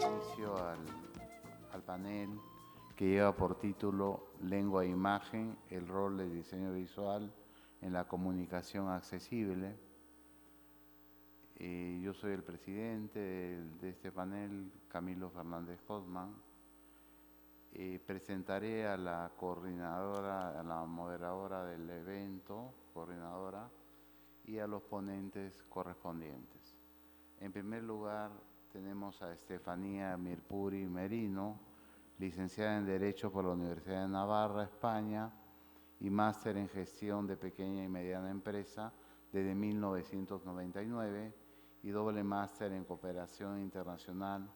Inicio al panel que lleva por título Lengua e Imagen, el rol del diseño visual en la comunicación accesible. Yo soy el presidente de este panel, Camilo Fernández Cosman. Presentaré a la coordinadora, a la moderadora del evento, y a los ponentes correspondientes. En primer lugar, tenemos a Estefanía Mirpuri Merino, licenciada en Derecho por la Universidad de Navarra, España, y máster en Gestión de Pequeña y Mediana Empresa desde 1999 y doble máster en Cooperación Internacional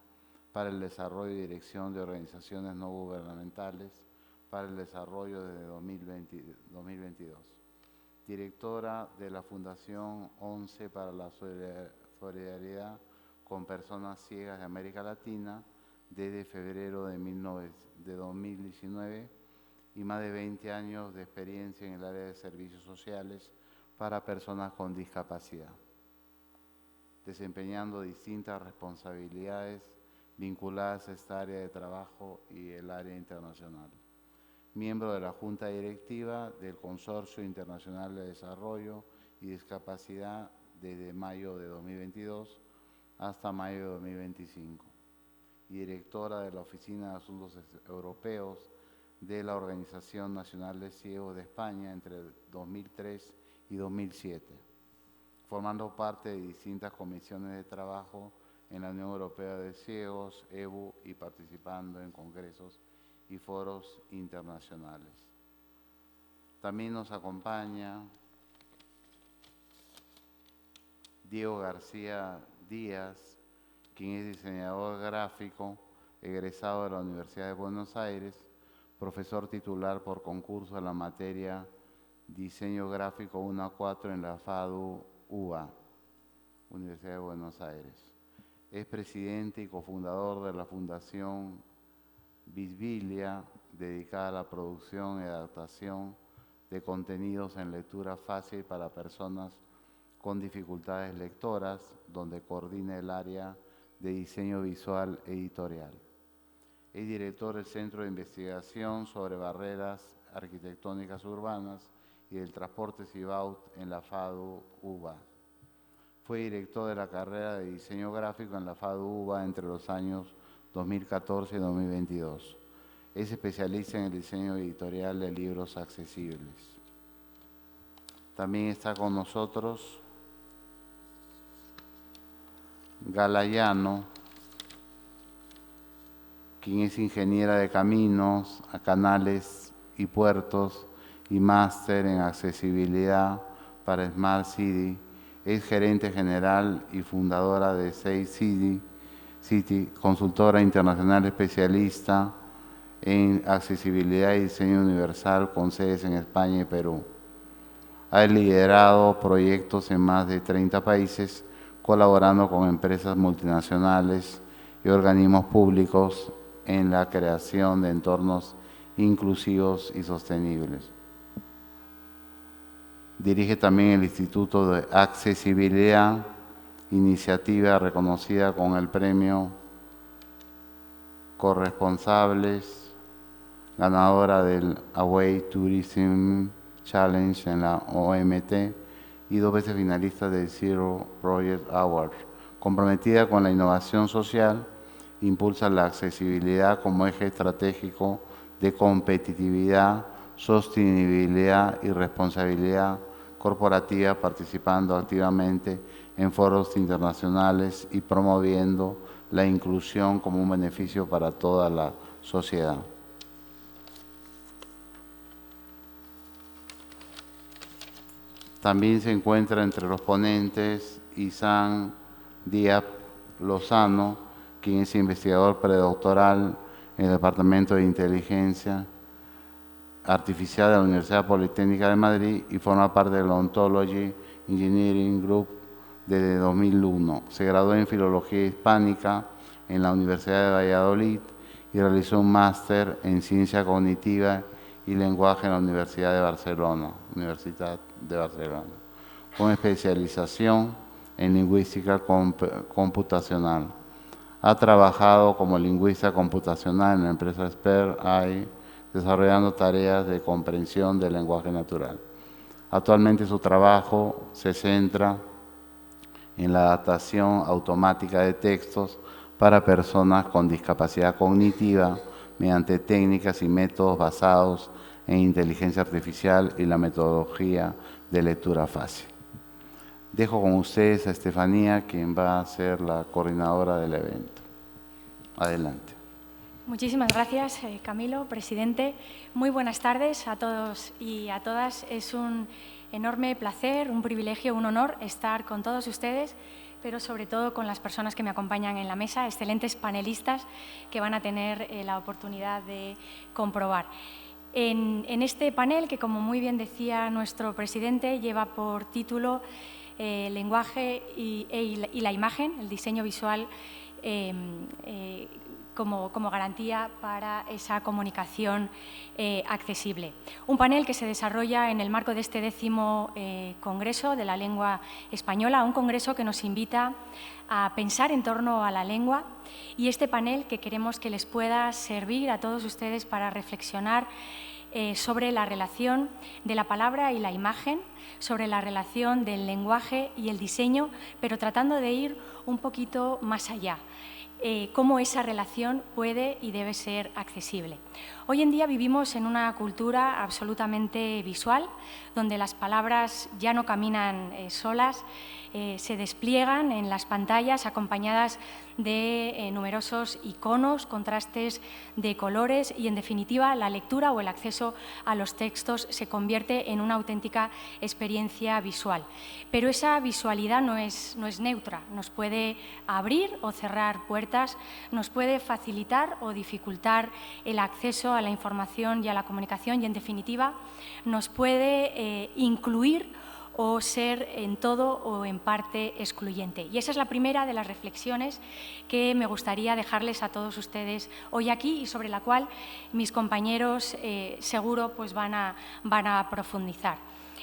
para el Desarrollo y Dirección de Organizaciones No Gubernamentales para el Desarrollo desde 2022. Directora de la Fundación 11 para la Solidaridad con Personas Ciegas de América Latina desde febrero de 2019 y más de 20 años de experiencia en el área de servicios sociales para personas con discapacidad, desempeñando distintas responsabilidades vinculadas a esta área de trabajo y el área internacional. Miembro de la Junta Directiva del Consorcio Internacional de Desarrollo y Discapacidad desde mayo de 2022 hasta mayo de 2025 y directora de la Oficina de Asuntos Europeos de la Organización Nacional de Ciegos de España entre 2003 y 2007, formando parte de distintas comisiones de trabajo en la Unión Europea de Ciegos, EBU, y participando en congresos y foros internacionales. También nos acompaña Diego García Díaz, quien es diseñador gráfico, egresado de la Universidad de Buenos Aires, profesor titular por concurso en la materia Diseño Gráfico 1 a 4 en la FADU UBA, Universidad de Buenos Aires. Es presidente y cofundador de la Fundación Visbilia, dedicada a la producción y adaptación de contenidos en lectura fácil para personas con dificultades lectoras, donde coordina el área de diseño visual editorial. Es director del Centro de Investigación sobre Barreras Arquitectónicas Urbanas y del Transporte Cibaut en la FADU UBA. Fue director de la carrera de diseño gráfico en la FADU UBA entre los años 2014 y 2022. Es especialista en el diseño editorial de libros accesibles. También está con nosotros Galayano, quien es ingeniera de caminos, canales y puertos y máster en accesibilidad para Smart City. Es gerente general y fundadora de Safe City, consultora internacional especialista en accesibilidad y diseño universal con sedes en España y Perú. Ha liderado proyectos en más de 30 países, colaborando con empresas multinacionales y organismos públicos en la creación de entornos inclusivos y sostenibles. Dirige también el Instituto de Accesibilidad, iniciativa reconocida con el premio Corresponsables, ganadora del Away Tourism Challenge en la OMT y 2 veces finalista del Zero Project Award. Comprometida con la innovación social, impulsa la accesibilidad como eje estratégico de competitividad, sostenibilidad y responsabilidad corporativa, participando activamente en foros internacionales y promoviendo la inclusión como un beneficio para toda la sociedad. También se encuentra entre los ponentes Isan Díaz Lozano, quien es investigador predoctoral en el Departamento de Inteligencia Artificial de la Universidad Politécnica de Madrid y forma parte del Ontology Engineering Group desde 2001. Se graduó en Filología Hispánica en la Universidad de Valladolid y realizó un máster en Ciencia Cognitiva y Lenguaje en la Universidad de Barcelona, con especialización en Lingüística Computacional. Ha trabajado como lingüista computacional en la empresa Expert AI, desarrollando tareas de comprensión del lenguaje natural. Actualmente su trabajo se centra en la adaptación automática de textos para personas con discapacidad cognitiva mediante técnicas y métodos basados en inteligencia artificial y la metodología de lectura fácil. Dejo con ustedes a Estefanía, quien va a ser la coordinadora del evento. Adelante. Muchísimas gracias, Camilo, presidente. Muy buenas tardes a todos y a todas. Es un enorme placer, un privilegio, un honor estar con todos ustedes, pero sobre todo con las personas que me acompañan en la mesa, excelentes panelistas que van a tener la oportunidad de comprobar. En este panel, que como muy bien decía nuestro presidente, lleva por título Lenguaje y la imagen, el diseño visual como garantía para esa comunicación accesible. Un panel que se desarrolla en el marco de este 10º Congreso de la Lengua Española, un congreso que nos invita a pensar en torno a la lengua, y este panel que queremos que les pueda servir a todos ustedes para reflexionar sobre la relación de la palabra y la imagen, sobre la relación del lenguaje y el diseño, pero tratando de ir un poquito más allá. Cómo esa relación puede y debe ser accesible. Hoy en día vivimos en una cultura absolutamente visual, donde las palabras ya no caminan solas, se despliegan en las pantallas acompañadas de numerosos iconos, contrastes de colores y, en definitiva, la lectura o el acceso a los textos se convierte en una auténtica experiencia visual. Pero esa visualidad no es neutra, nos puede abrir o cerrar puertas, nos puede facilitar o dificultar el acceso a la información y a la comunicación y, en definitiva, nos puede incluir o ser en todo o en parte excluyente. Y esa es la primera de las reflexiones que me gustaría dejarles a todos ustedes hoy aquí y sobre la cual mis compañeros seguro pues van a profundizar.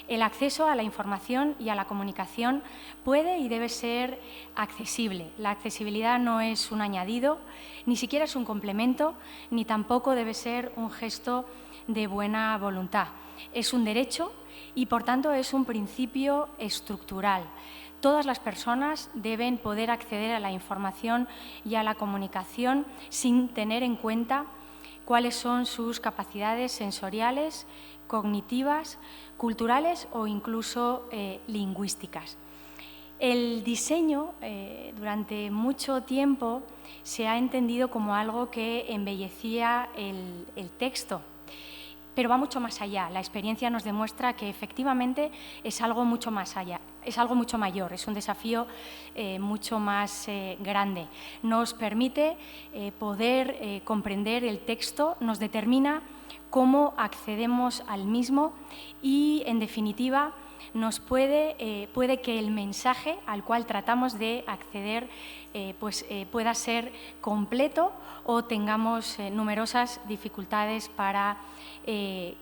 El acceso a la información y a la comunicación puede y debe ser accesible. La accesibilidad no es un añadido, ni siquiera es un complemento, ni tampoco debe ser un gesto de buena voluntad. Es un derecho y, por tanto, es un principio estructural. Todas las personas deben poder acceder a la información y a la comunicación sin tener en cuenta cuáles son sus capacidades sensoriales, cognitivas, culturales o incluso lingüísticas. El diseño, durante mucho tiempo, se ha entendido como algo que embellecía el texto, pero va mucho más allá. La experiencia nos demuestra que efectivamente es algo mucho más allá, es algo mucho mayor, es un desafío mucho más grande. Nos permite poder comprender el texto, nos determina cómo accedemos al mismo y, en definitiva, nos puede que el mensaje al cual tratamos de acceder pueda ser completo o tengamos numerosas dificultades para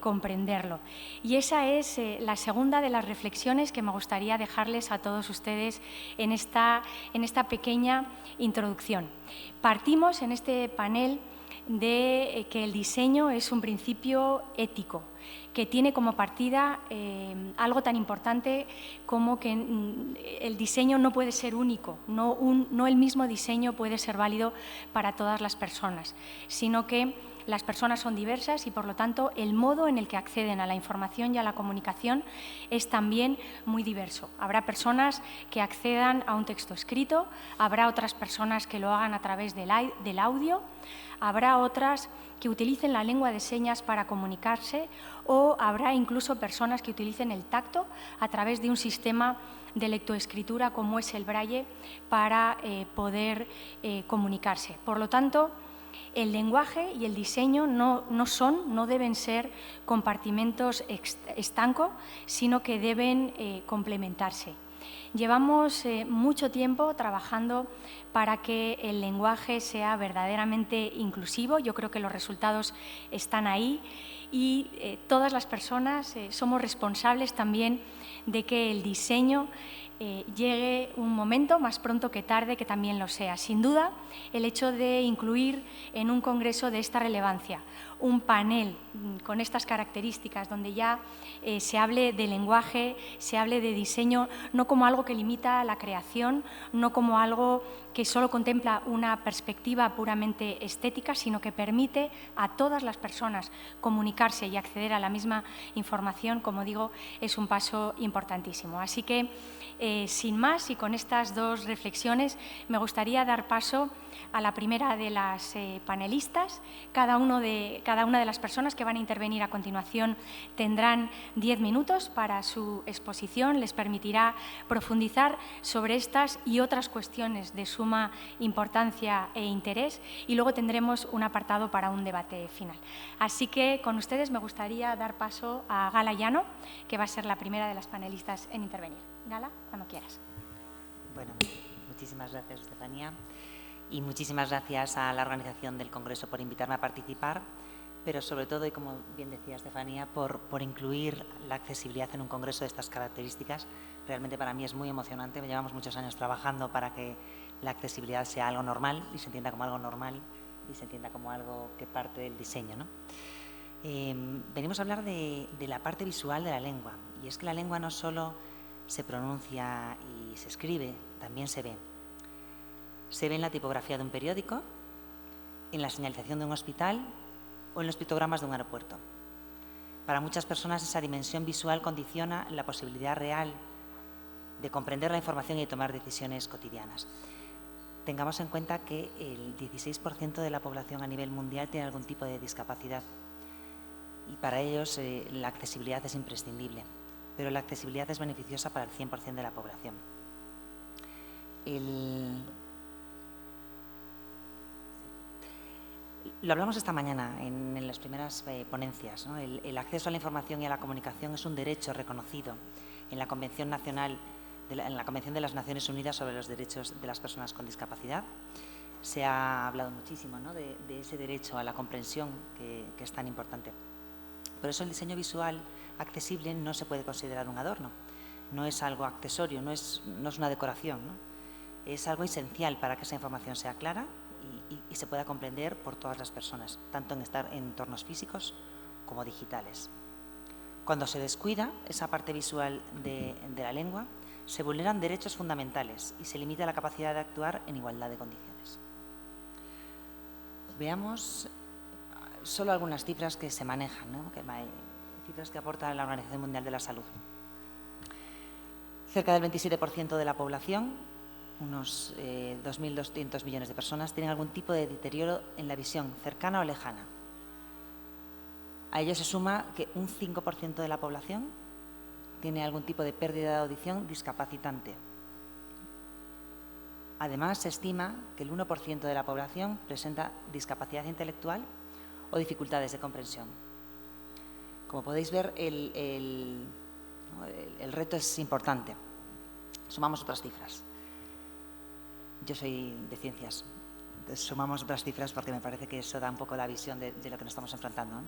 comprenderlo. Y esa es la segunda de las reflexiones que me gustaría dejarles a todos ustedes en esta pequeña introducción. Partimos en este panel de que el diseño es un principio ético, que tiene como partida algo tan importante como que el diseño no puede ser único, no el mismo diseño puede ser válido para todas las personas, sino que las personas son diversas y, por lo tanto, el modo en el que acceden a la información y a la comunicación es también muy diverso. Habrá personas que accedan a un texto escrito, habrá otras personas que lo hagan a través del audio, habrá otras que utilicen la lengua de señas para comunicarse o habrá incluso personas que utilicen el tacto a través de un sistema de lectoescritura como es el braille para poder comunicarse. Por lo tanto, el lenguaje y el diseño no deben ser compartimentos estancos, sino que deben complementarse. Llevamos mucho tiempo trabajando para que el lenguaje sea verdaderamente inclusivo. Yo creo que los resultados están ahí y todas las personas somos responsables también de que el diseño llegue un momento, más pronto que tarde, que también lo sea. Sin duda, el hecho de incluir en un congreso de esta relevancia un panel con estas características, donde ya se hable de lenguaje, se hable de diseño, no como algo que limita la creación, no como algo que solo contempla una perspectiva puramente estética, sino que permite a todas las personas comunicarse y acceder a la misma información, como digo, es un paso importantísimo. Así que, sin más, y con estas dos reflexiones, me gustaría dar paso a la primera de las panelistas. Cada una de las personas que van a intervenir a continuación tendrán 10 minutos para su exposición. Les permitirá profundizar sobre estas y otras cuestiones de suma importancia e interés, y luego tendremos un apartado para un debate final. Así que, con ustedes, me gustaría dar paso a Gala Llano, que va a ser la primera de las panelistas en intervenir. Gala, cuando quieras. Bueno, muchísimas gracias, Estefanía. Y muchísimas gracias a la organización del Congreso por invitarme a participar, pero sobre todo, y como bien decía Estefanía, por incluir la accesibilidad en un congreso de estas características. Realmente para mí es muy emocionante. Llevamos muchos años trabajando para que la accesibilidad sea algo normal y se entienda como algo normal y se entienda como algo que parte del diseño, ¿no? Venimos a hablar de la parte visual de la lengua, y es que la lengua no solo se pronuncia y se escribe, también se ve. Se ve en la tipografía de un periódico, en la señalización de un hospital o en los pictogramas de un aeropuerto. Para muchas personas esa dimensión visual condiciona la posibilidad real de comprender la información y de tomar decisiones cotidianas. Tengamos en cuenta que el 16% de la población a nivel mundial tiene algún tipo de discapacidad y para ellos la accesibilidad es imprescindible, pero la accesibilidad es beneficiosa para el 100% de la población. Lo hablamos esta mañana en las primeras ponencias, ¿no? El acceso a la información y a la comunicación es un derecho reconocido en la Convención Nacional, en la Convención de las Naciones Unidas sobre los Derechos de las Personas con Discapacidad. Se ha hablado muchísimo, ¿no?, de ese derecho a la comprensión que es tan importante. Por eso el diseño visual accesible no se puede considerar un adorno, no es algo accesorio, no es una decoración, ¿no? Es algo esencial para que esa información sea clara y se pueda comprender por todas las personas, tanto en entornos físicos como digitales. Cuando se descuida esa parte visual de la lengua, se vulneran derechos fundamentales y se limita la capacidad de actuar en igualdad de condiciones. Veamos solo algunas cifras que se manejan, ¿no? Cifras que aporta la Organización Mundial de la Salud. Cerca del 27% de la población, unos 2.200 millones de personas, tienen algún tipo de deterioro en la visión cercana o lejana. A ello se suma que un 5% de la población tiene algún tipo de pérdida de audición discapacitante. Además, se estima que el 1% de la población presenta discapacidad intelectual o dificultades de comprensión. Como podéis ver, el reto es importante. Sumamos otras cifras. Yo soy de ciencias, entonces sumamos otras cifras porque me parece que eso da un poco la visión de lo que nos estamos enfrentando, ¿no?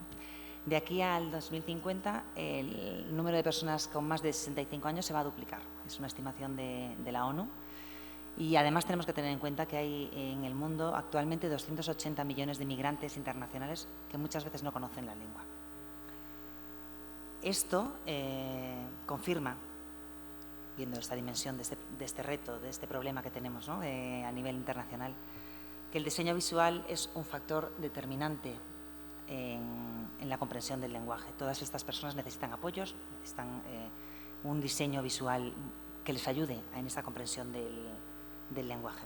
De aquí al 2050, el número de personas con más de 65 años se va a duplicar. Es una estimación de la ONU. Y además tenemos que tener en cuenta que hay en el mundo actualmente 280 millones de migrantes internacionales que muchas veces no conocen la lengua. Esto confirma, viendo esta dimensión de este reto, de este problema que tenemos, ¿no? A nivel internacional, que el diseño visual es un factor determinante en la comprensión del lenguaje. Todas estas personas necesitan apoyos, necesitan un diseño visual que les ayude en esta comprensión del lenguaje.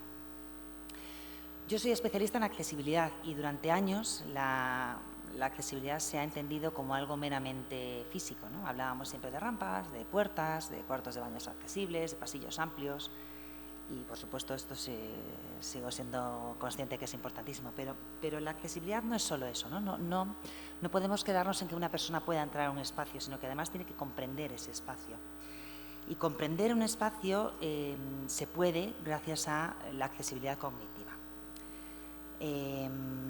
Yo soy especialista en accesibilidad y durante años la accesibilidad se ha entendido como algo meramente físico, ¿no? Hablábamos siempre de rampas, de puertas, de cuartos de baños accesibles, de pasillos amplios y, por supuesto, esto sigo siendo consciente que es importantísimo, pero la accesibilidad no es solo eso, ¿no? No podemos quedarnos en que una persona pueda entrar a un espacio, sino que además tiene que comprender ese espacio. Y comprender un espacio se puede gracias a la accesibilidad cognitiva.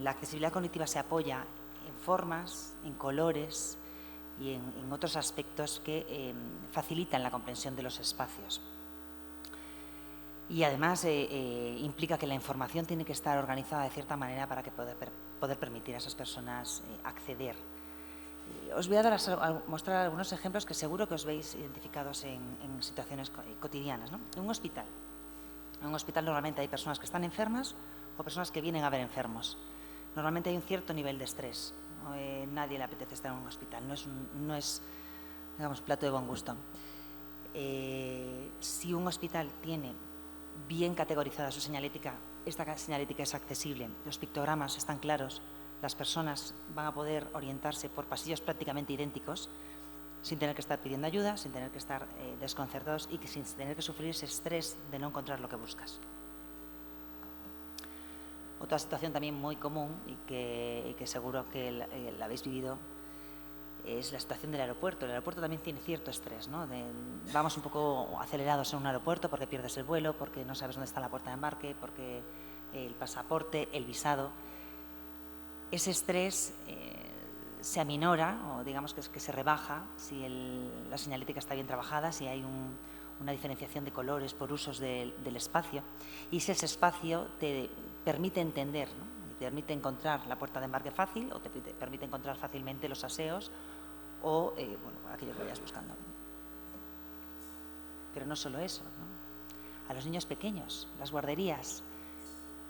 La accesibilidad cognitiva se apoya en formas, en colores y en otros aspectos que facilitan la comprensión de los espacios. Y además implica que la información tiene que estar organizada de cierta manera para que poder permitir a esas personas acceder. Os voy a mostrar algunos ejemplos que seguro que os veis identificados en situaciones cotidianas, ¿no? En un hospital normalmente hay personas que están enfermas o personas que vienen a ver enfermos. Normalmente hay un cierto nivel de estrés. Nadie le apetece estar en un hospital, no es digamos, plato de buen gusto. Si un hospital tiene bien categorizada su señalética, esta señalética es accesible, los pictogramas están claros, las personas van a poder orientarse por pasillos prácticamente idénticos sin tener que estar pidiendo ayuda, sin tener que estar desconcertados y sin tener que sufrir ese estrés de no encontrar lo que buscas. Otra situación también muy común y que seguro que la habéis vivido es la situación del aeropuerto. El aeropuerto también tiene cierto estrés, ¿no? Vamos un poco acelerados en un aeropuerto porque pierdes el vuelo, porque no sabes dónde está la puerta de embarque, porque el pasaporte, el visado. Ese estrés se aminora o digamos que se rebaja si la señalética está bien trabajada, si hay una diferenciación de colores por usos del espacio y si ese espacio te permite entender, ¿no? Te permite encontrar la puerta de embarque fácil o te permite encontrar fácilmente los aseos o aquello que vayas buscando. Pero no solo eso, ¿no? A los niños pequeños, las guarderías,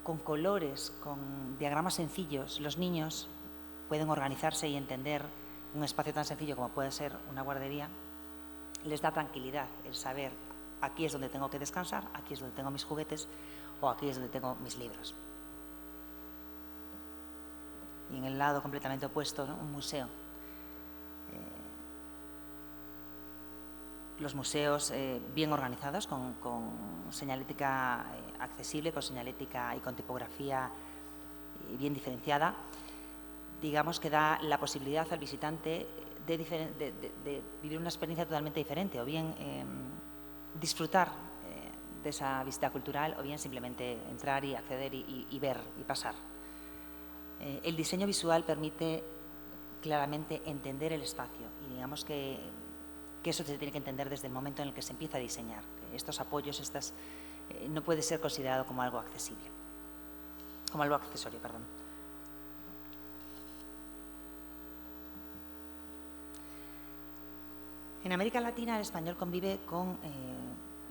con colores, con diagramas sencillos, los niños pueden organizarse y entender un espacio tan sencillo como puede ser una guardería. Les da tranquilidad el saber aquí es donde tengo que descansar, aquí es donde tengo mis juguetes o aquí es donde tengo mis libros. Y en el lado completamente opuesto, ¿no? Un museo. Los museos bien organizados, con señalética accesible, con señalética y con tipografía bien diferenciada, digamos que da la posibilidad al visitante de vivir una experiencia totalmente diferente, o bien disfrutar de esa visita cultural, o bien simplemente entrar y acceder y ver y pasar. El diseño visual permite claramente entender el espacio y digamos que eso se tiene que entender desde el momento en el que se empieza a diseñar. Que estos apoyos, no puede ser considerado como algo accesible, como algo accesorio, perdón. En América Latina el español convive con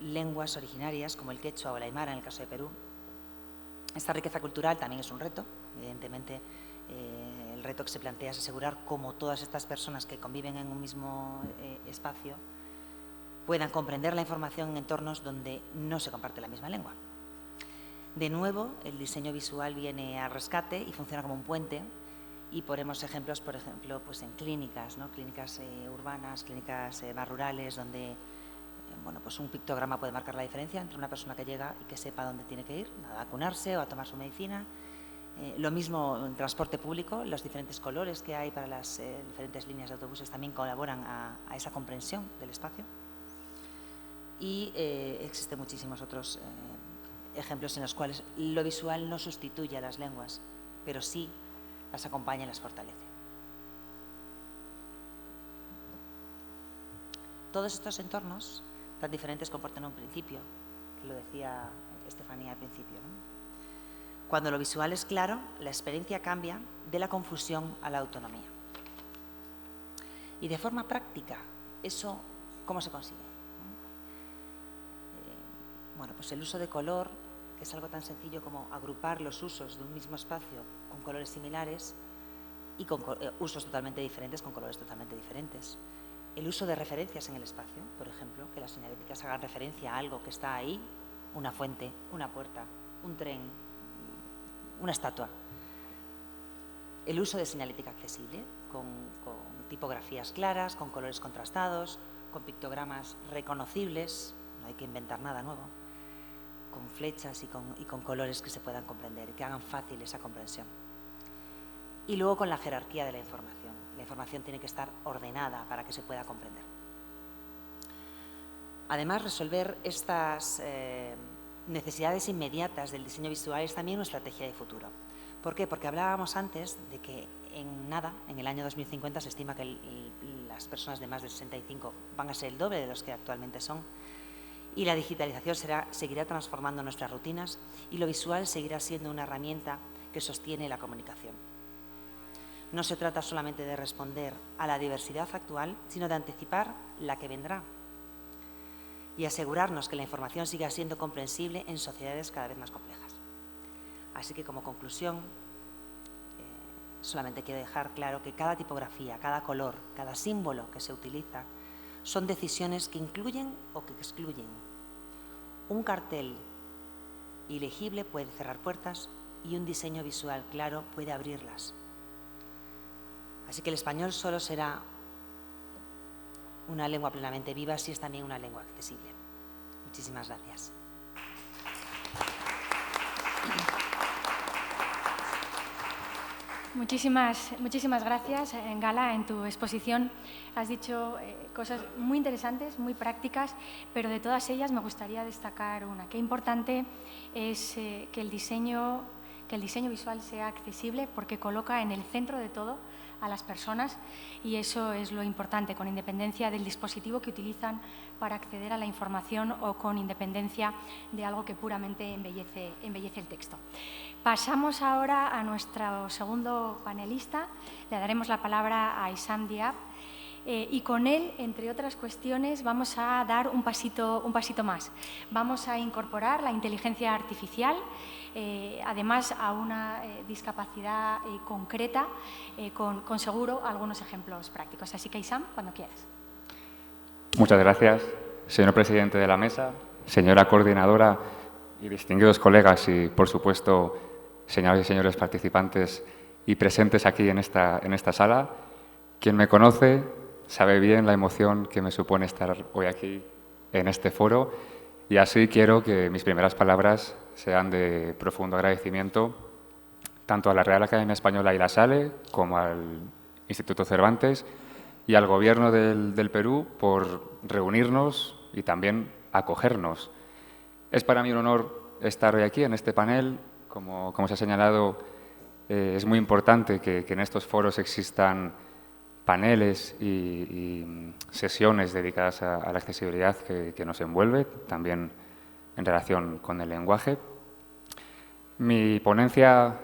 lenguas originarias como el quechua o el aymara en el caso de Perú. Esta riqueza cultural también es un reto, evidentemente. El reto que se plantea es asegurar cómo todas estas personas que conviven en un mismo espacio puedan comprender la información en entornos donde no se comparte la misma lengua. De nuevo, el diseño visual viene al rescate y funciona como un puente, y ponemos ejemplos, por ejemplo, pues en clínicas, ¿no? Clínicas urbanas, clínicas más rurales, donde bueno, pues un pictograma puede marcar la diferencia entre una persona que llega y que sepa dónde tiene que ir, a vacunarse o a tomar su medicina. Lo mismo en transporte público, los diferentes colores que hay para las diferentes líneas de autobuses también colaboran a esa comprensión del espacio. Y existen muchísimos otros ejemplos en los cuales lo visual no sustituye a las lenguas, pero sí las acompaña y las fortalece. Todos estos entornos tan diferentes comportan un principio, que lo decía Estefanía al principio, ¿no? Cuando lo visual es claro, la experiencia cambia de la confusión a la autonomía. Y de forma práctica, ¿eso cómo se consigue? Bueno, pues el uso de color, que es algo tan sencillo como agrupar los usos de un mismo espacio con colores similares y con usos totalmente diferentes con colores totalmente diferentes. El uso de referencias en el espacio, por ejemplo, que las señaléticas hagan referencia a algo que está ahí, una fuente, una puerta, un tren, una estatua. El uso de señalética accesible, con tipografías claras, con colores contrastados, con pictogramas reconocibles, no hay que inventar nada nuevo, con flechas y con colores que se puedan comprender y que hagan fácil esa comprensión. Y luego con la jerarquía de la información. La información tiene que estar ordenada para que se pueda comprender. Además, resolver estas necesidades inmediatas del diseño visual es también una estrategia de futuro. ¿Por qué? Porque hablábamos antes de que en el año 2050 se estima que las personas de más de 65 van a ser el doble de los que actualmente son, y la digitalización seguirá transformando nuestras rutinas y lo visual seguirá siendo una herramienta que sostiene la comunicación. No se trata solamente de responder a la diversidad actual, sino de anticipar la que vendrá y asegurarnos que la información siga siendo comprensible en sociedades cada vez más complejas. Así que, como conclusión, solamente quiero dejar claro que cada tipografía, cada color, cada símbolo que se utiliza son decisiones que incluyen o que excluyen. Un cartel ilegible puede cerrar puertas y un diseño visual claro puede abrirlas. Así que el español solo será una lengua plenamente viva si es también una lengua accesible. Muchísimas gracias. Muchísimas gracias, Gala. En tu exposición has dicho cosas muy interesantes, muy prácticas, pero de todas ellas me gustaría destacar una. Qué importante es que el diseño visual sea accesible, porque coloca en el centro de todo a las personas, y eso es lo importante, con independencia del dispositivo que utilizan para acceder a la información o con independencia de algo que puramente embellece el texto. Pasamos ahora a nuestro segundo panelista. Le daremos la palabra a Issam Diab y con él, entre otras cuestiones, vamos a dar un pasito más. Vamos a incorporar la inteligencia artificial, además a una discapacidad concreta, con seguro algunos ejemplos prácticos. Así que, Issam, cuando quieras. Muchas gracias, señor presidente de la mesa, señora coordinadora y distinguidos colegas y, por supuesto, señoras y señores participantes y presentes aquí en esta sala. Quien me conoce sabe bien la emoción que me supone estar hoy aquí en este foro, y así quiero que mis primeras palabras sean de profundo agradecimiento tanto a la Real Academia Española y la SALE como al Instituto Cervantes y al Gobierno del Perú por reunirnos y también acogernos. Es para mí un honor estar hoy aquí en este panel. Como se ha señalado, es muy importante que en estos foros existan paneles y sesiones dedicadas a la accesibilidad que nos envuelve, también en relación con el lenguaje. Mi ponencia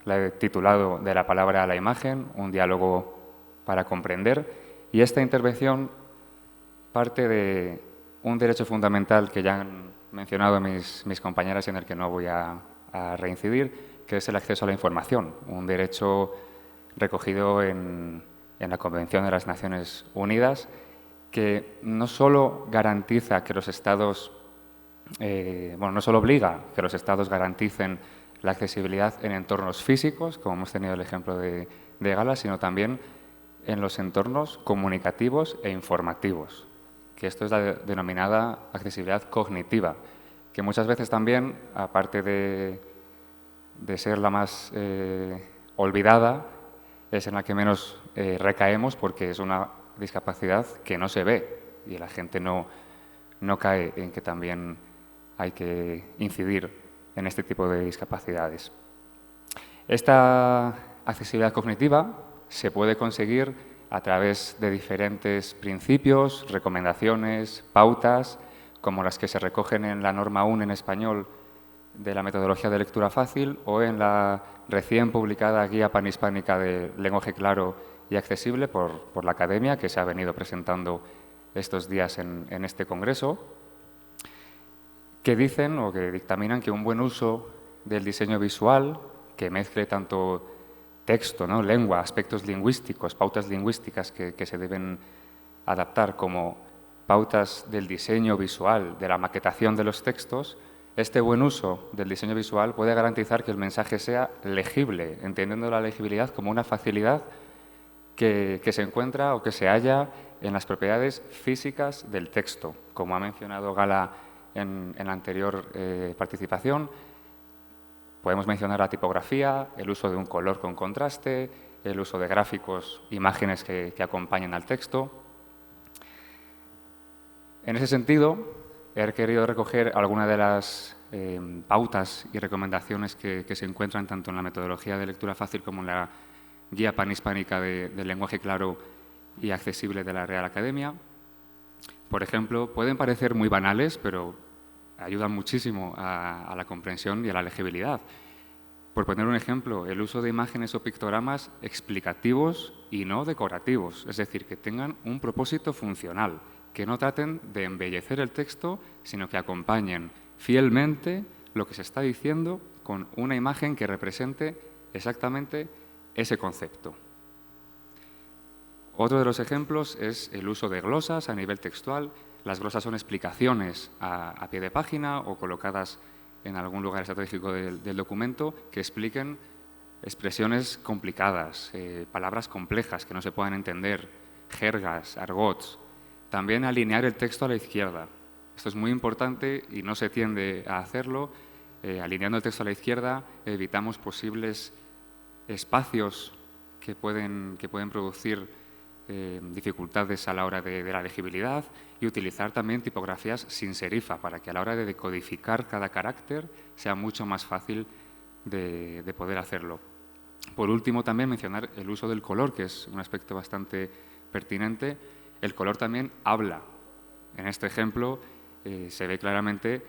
la he titulado De la palabra a la imagen, un diálogo para comprender, y esta intervención parte de un derecho fundamental que ya han mencionado mis compañeras y en el que no voy a reincidir, que es el acceso a la información, un derecho recogido en la Convención de las Naciones Unidas, que no solo garantiza que los Estados, no solo obliga que los Estados garanticen la accesibilidad en entornos físicos, como hemos tenido el ejemplo de Gala, sino también en los entornos comunicativos e informativos, que esto es la denominada accesibilidad cognitiva, que muchas veces también, aparte de ser la más olvidada, es en la que menos recaemos porque es una discapacidad que no se ve y la gente no cae en que también hay que incidir en este tipo de discapacidades. Esta accesibilidad cognitiva se puede conseguir a través de diferentes principios, recomendaciones, pautas, como las que se recogen en la norma 1 en español de la metodología de lectura fácil o en la recién publicada Guía Panhispánica de Lenguaje Claro y Accesible por la Academia, que se ha venido presentando estos días en este congreso, que dicen o que dictaminan que un buen uso del diseño visual, que mezcle tanto texto, ¿no?, lengua, aspectos lingüísticos, pautas lingüísticas que se deben adaptar como pautas del diseño visual, de la maquetación de los textos, este buen uso del diseño visual puede garantizar que el mensaje sea legible, entendiendo la legibilidad como una facilidad que se encuentra o que se halla en las propiedades físicas del texto. Como ha mencionado Gala en la anterior participación, podemos mencionar la tipografía, el uso de un color con contraste, el uso de gráficos, imágenes que acompañen al texto. En ese sentido, he querido recoger algunas de las pautas y recomendaciones que se encuentran tanto en la metodología de lectura fácil como en la Guía Panhispánica de Lenguaje Claro y Accesible de la Real Academia. Por ejemplo, pueden parecer muy banales, pero ayudan muchísimo a la comprensión y a la legibilidad. Por poner un ejemplo, el uso de imágenes o pictogramas explicativos y no decorativos, es decir, que tengan un propósito funcional, que no traten de embellecer el texto, sino que acompañen fielmente lo que se está diciendo con una imagen que represente exactamente ese concepto. Otro de los ejemplos es el uso de glosas a nivel textual. Las glosas son explicaciones a pie de página o colocadas en algún lugar estratégico del documento que expliquen expresiones complicadas, palabras complejas que no se puedan entender, jergas, argots. También alinear el texto a la izquierda. Esto es muy importante y no se tiende a hacerlo. Alineando el texto a la izquierda evitamos posibles espacios que pueden producir dificultades a la hora de la legibilidad y utilizar también tipografías sin serifa para que a la hora de decodificar cada carácter sea mucho más fácil de poder hacerlo. Por último, también mencionar el uso del color, que es un aspecto bastante pertinente. El color también habla. En este ejemplo se ve claramente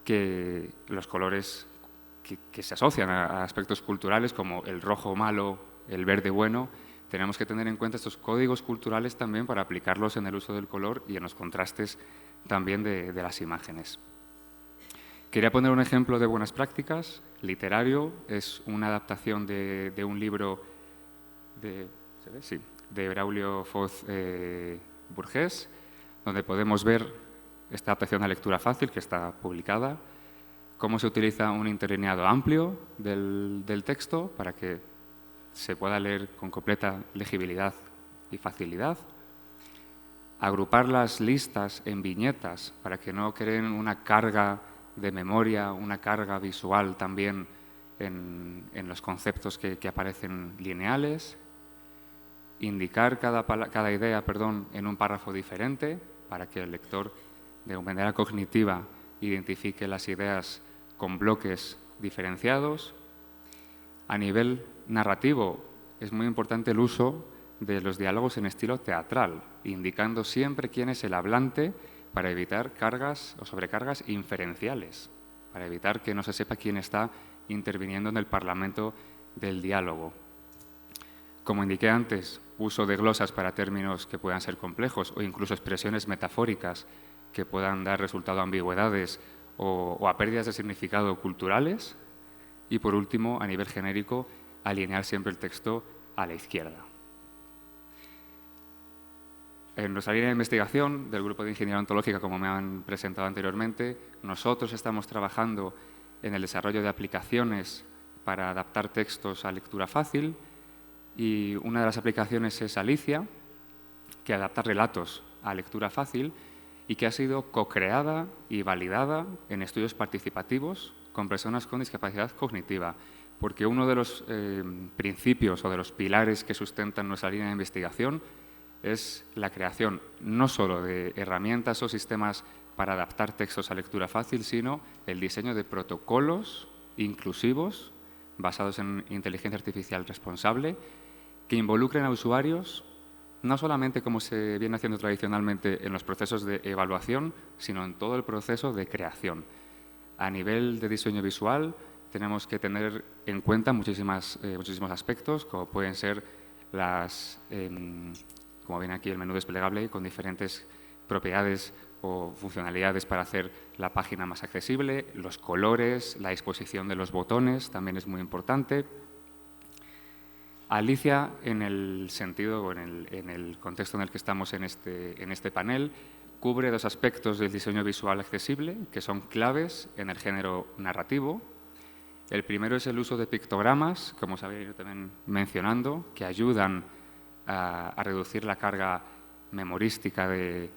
que los colores que se asocian a aspectos culturales como el rojo malo, el verde bueno, tenemos que tener en cuenta estos códigos culturales también para aplicarlos en el uso del color y en los contrastes también de las imágenes. Quería poner un ejemplo de buenas prácticas. Literario es una adaptación de un libro de Braulio Foz Burgés, donde podemos ver esta adaptación a lectura fácil que está publicada, cómo se utiliza un interlineado amplio del texto para que se pueda leer con completa legibilidad y facilidad, agrupar las listas en viñetas para que no creen una carga de memoria, una carga visual también en los conceptos que aparecen lineales, indicar cada idea en un párrafo diferente para que el lector de manera cognitiva identifique las ideas con bloques diferenciados. A nivel narrativo es muy importante el uso de los diálogos en estilo teatral, indicando siempre quién es el hablante para evitar cargas o sobrecargas inferenciales, para evitar que no se sepa quién está interviniendo en el parlamento del diálogo. Como indiqué antes, uso de glosas para términos que puedan ser complejos o incluso expresiones metafóricas que puedan dar resultado a ambigüedades o a pérdidas de significado culturales. Y, por último, a nivel genérico, alinear siempre el texto a la izquierda. En nuestra línea de investigación del Grupo de Ingeniería Ontológica, como me han presentado anteriormente, nosotros estamos trabajando en el desarrollo de aplicaciones para adaptar textos a lectura fácil, y una de las aplicaciones es Alicia, que adapta relatos a lectura fácil y que ha sido co-creada y validada en estudios participativos con personas con discapacidad cognitiva, porque uno de los principios o de los pilares que sustentan nuestra línea de investigación es la creación no solo de herramientas o sistemas para adaptar textos a lectura fácil, sino el diseño de protocolos inclusivos basados en inteligencia artificial responsable que involucren a usuarios no solamente como se viene haciendo tradicionalmente en los procesos de evaluación, sino en todo el proceso de creación. A nivel de diseño visual tenemos que tener en cuenta muchísimos aspectos, como pueden ser como viene aquí el menú desplegable, con diferentes propiedades o funcionalidades para hacer la página más accesible, los colores, la disposición de los botones también es muy importante. Alicia, en el sentido o en el contexto en el que estamos en este panel, cubre dos aspectos del diseño visual accesible que son claves en el género narrativo. El primero es el uso de pictogramas, como os había ido también mencionando, que ayudan a reducir la carga memorística de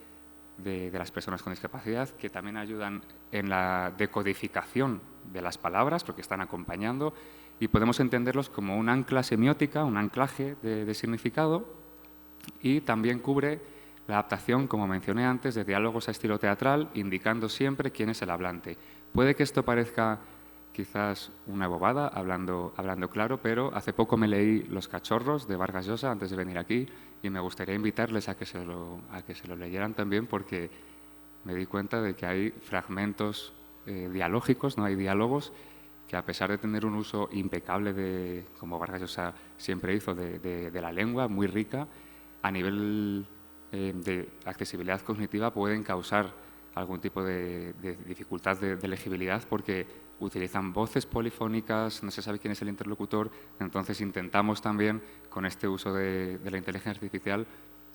las personas con discapacidad, que también ayudan en la decodificación de las palabras, porque están acompañando, y podemos entenderlos como un ancla semiótica, un anclaje de significado, y también cubre la adaptación, como mencioné antes, de diálogos a estilo teatral, indicando siempre quién es el hablante. Puede que esto parezca quizás una bobada, hablando claro, pero hace poco me leí Los cachorros de Vargas Llosa antes de venir aquí y me gustaría invitarles a que se lo leyeran también, porque me di cuenta de que hay fragmentos dialógicos, no hay diálogos, que a pesar de tener un uso impecable, como Vargas Llosa siempre hizo, de la lengua, muy rica, a nivel de accesibilidad cognitiva pueden causar algún tipo de dificultad de legibilidad, porque utilizan voces polifónicas, no se sabe quién es el interlocutor. Entonces intentamos también, con este uso de la inteligencia artificial,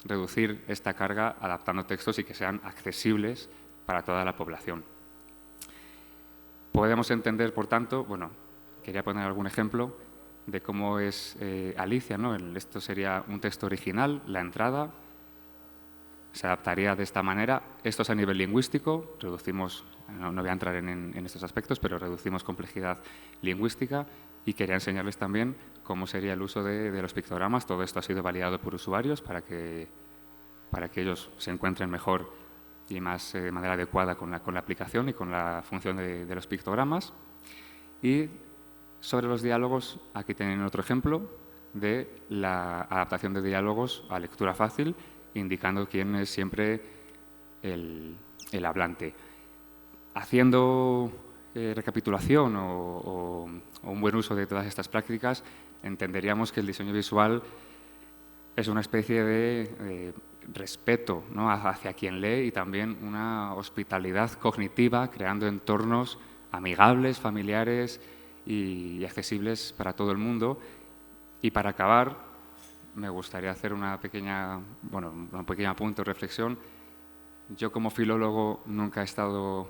reducir esta carga adaptando textos y que sean accesibles para toda la población. Podemos entender, por tanto, bueno, quería poner algún ejemplo de cómo es Alicia, ¿no? Esto sería un texto original, la entrada se adaptaría de esta manera. Esto es a nivel lingüístico, reducimos, no voy a entrar en estos aspectos, pero reducimos complejidad lingüística, y quería enseñarles también cómo sería el uso de los pictogramas. Todo esto ha sido validado por usuarios para que ellos se encuentren mejor y más de manera adecuada con la aplicación y con la función de los pictogramas. Y sobre los diálogos, aquí tienen otro ejemplo de la adaptación de diálogos a lectura fácil, indicando quién es siempre el hablante. Haciendo recapitulación o un buen uso de todas estas prácticas, entenderíamos que el diseño visual es una especie de respeto, ¿no?, hacia quien lee, y también una hospitalidad cognitiva, creando entornos amigables, familiares y accesibles para todo el mundo. Y para acabar, me gustaría hacer un pequeño punto de reflexión. Yo, como filólogo, nunca he estado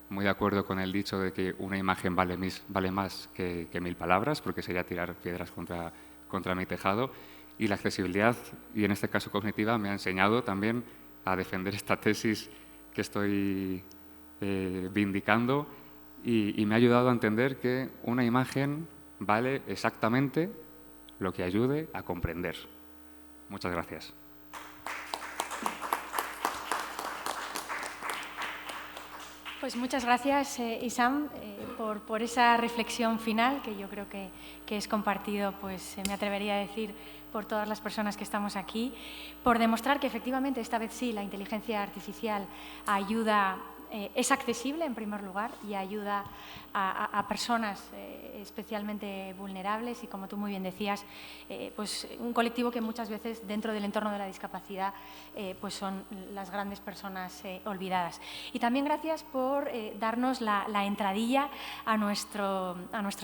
muy de acuerdo con el dicho de que una imagen vale más que 1000 palabras, porque sería tirar piedras contra mi tejado. Y la accesibilidad, y en este caso cognitiva, me ha enseñado también a defender esta tesis que estoy vindicando, y me ha ayudado a entender que una imagen vale exactamente lo que ayude a comprender. Muchas gracias. Pues muchas gracias, Isam, por esa reflexión final, que yo creo que es compartido, pues me atrevería a decir, por todas las personas que estamos aquí, por demostrar que efectivamente esta vez sí la inteligencia artificial ayuda es accesible, en primer lugar, y ayuda a personas especialmente vulnerables y, como tú muy bien decías, pues un colectivo que muchas veces dentro del entorno de la discapacidad pues son las grandes personas olvidadas. Y también gracias por darnos la entradilla a nuestro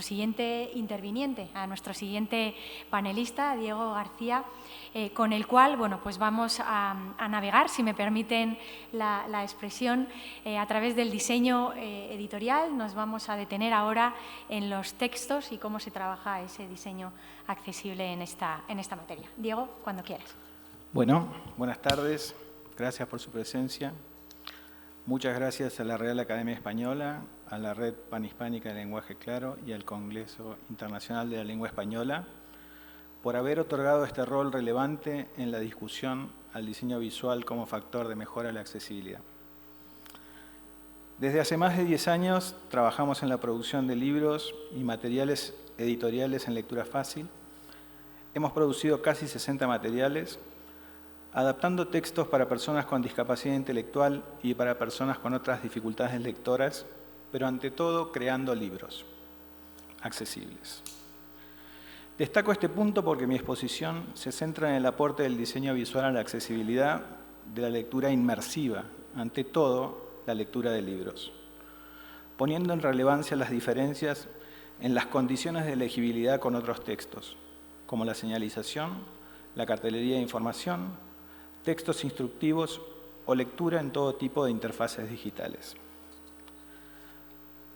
siguiente interviniente, a nuestro siguiente panelista, Diego García, con el cual pues vamos a navegar, si me permiten la expresión, a través del diseño editorial. Nos vamos a detener ahora en los textos y cómo se trabaja ese diseño accesible en esta materia. Diego, cuando quieras. Bueno, buenas tardes. Gracias por su presencia. Muchas gracias a la Real Academia Española, a la Red Panhispánica de Lenguaje Claro y al Congreso Internacional de la Lengua Española por haber otorgado este rol relevante en la discusión al diseño visual como factor de mejora de la accesibilidad. Desde hace más de 10 años trabajamos en la producción de libros y materiales editoriales en lectura fácil. Hemos producido casi 60 materiales, adaptando textos para personas con discapacidad intelectual y para personas con otras dificultades lectoras, pero ante todo creando libros accesibles. Destaco este punto porque mi exposición se centra en el aporte del diseño visual a la accesibilidad de la lectura inmersiva, ante todo la lectura de libros, poniendo en relevancia las diferencias en las condiciones de legibilidad con otros textos, como la señalización, la cartelería de información, textos instructivos o lectura en todo tipo de interfaces digitales.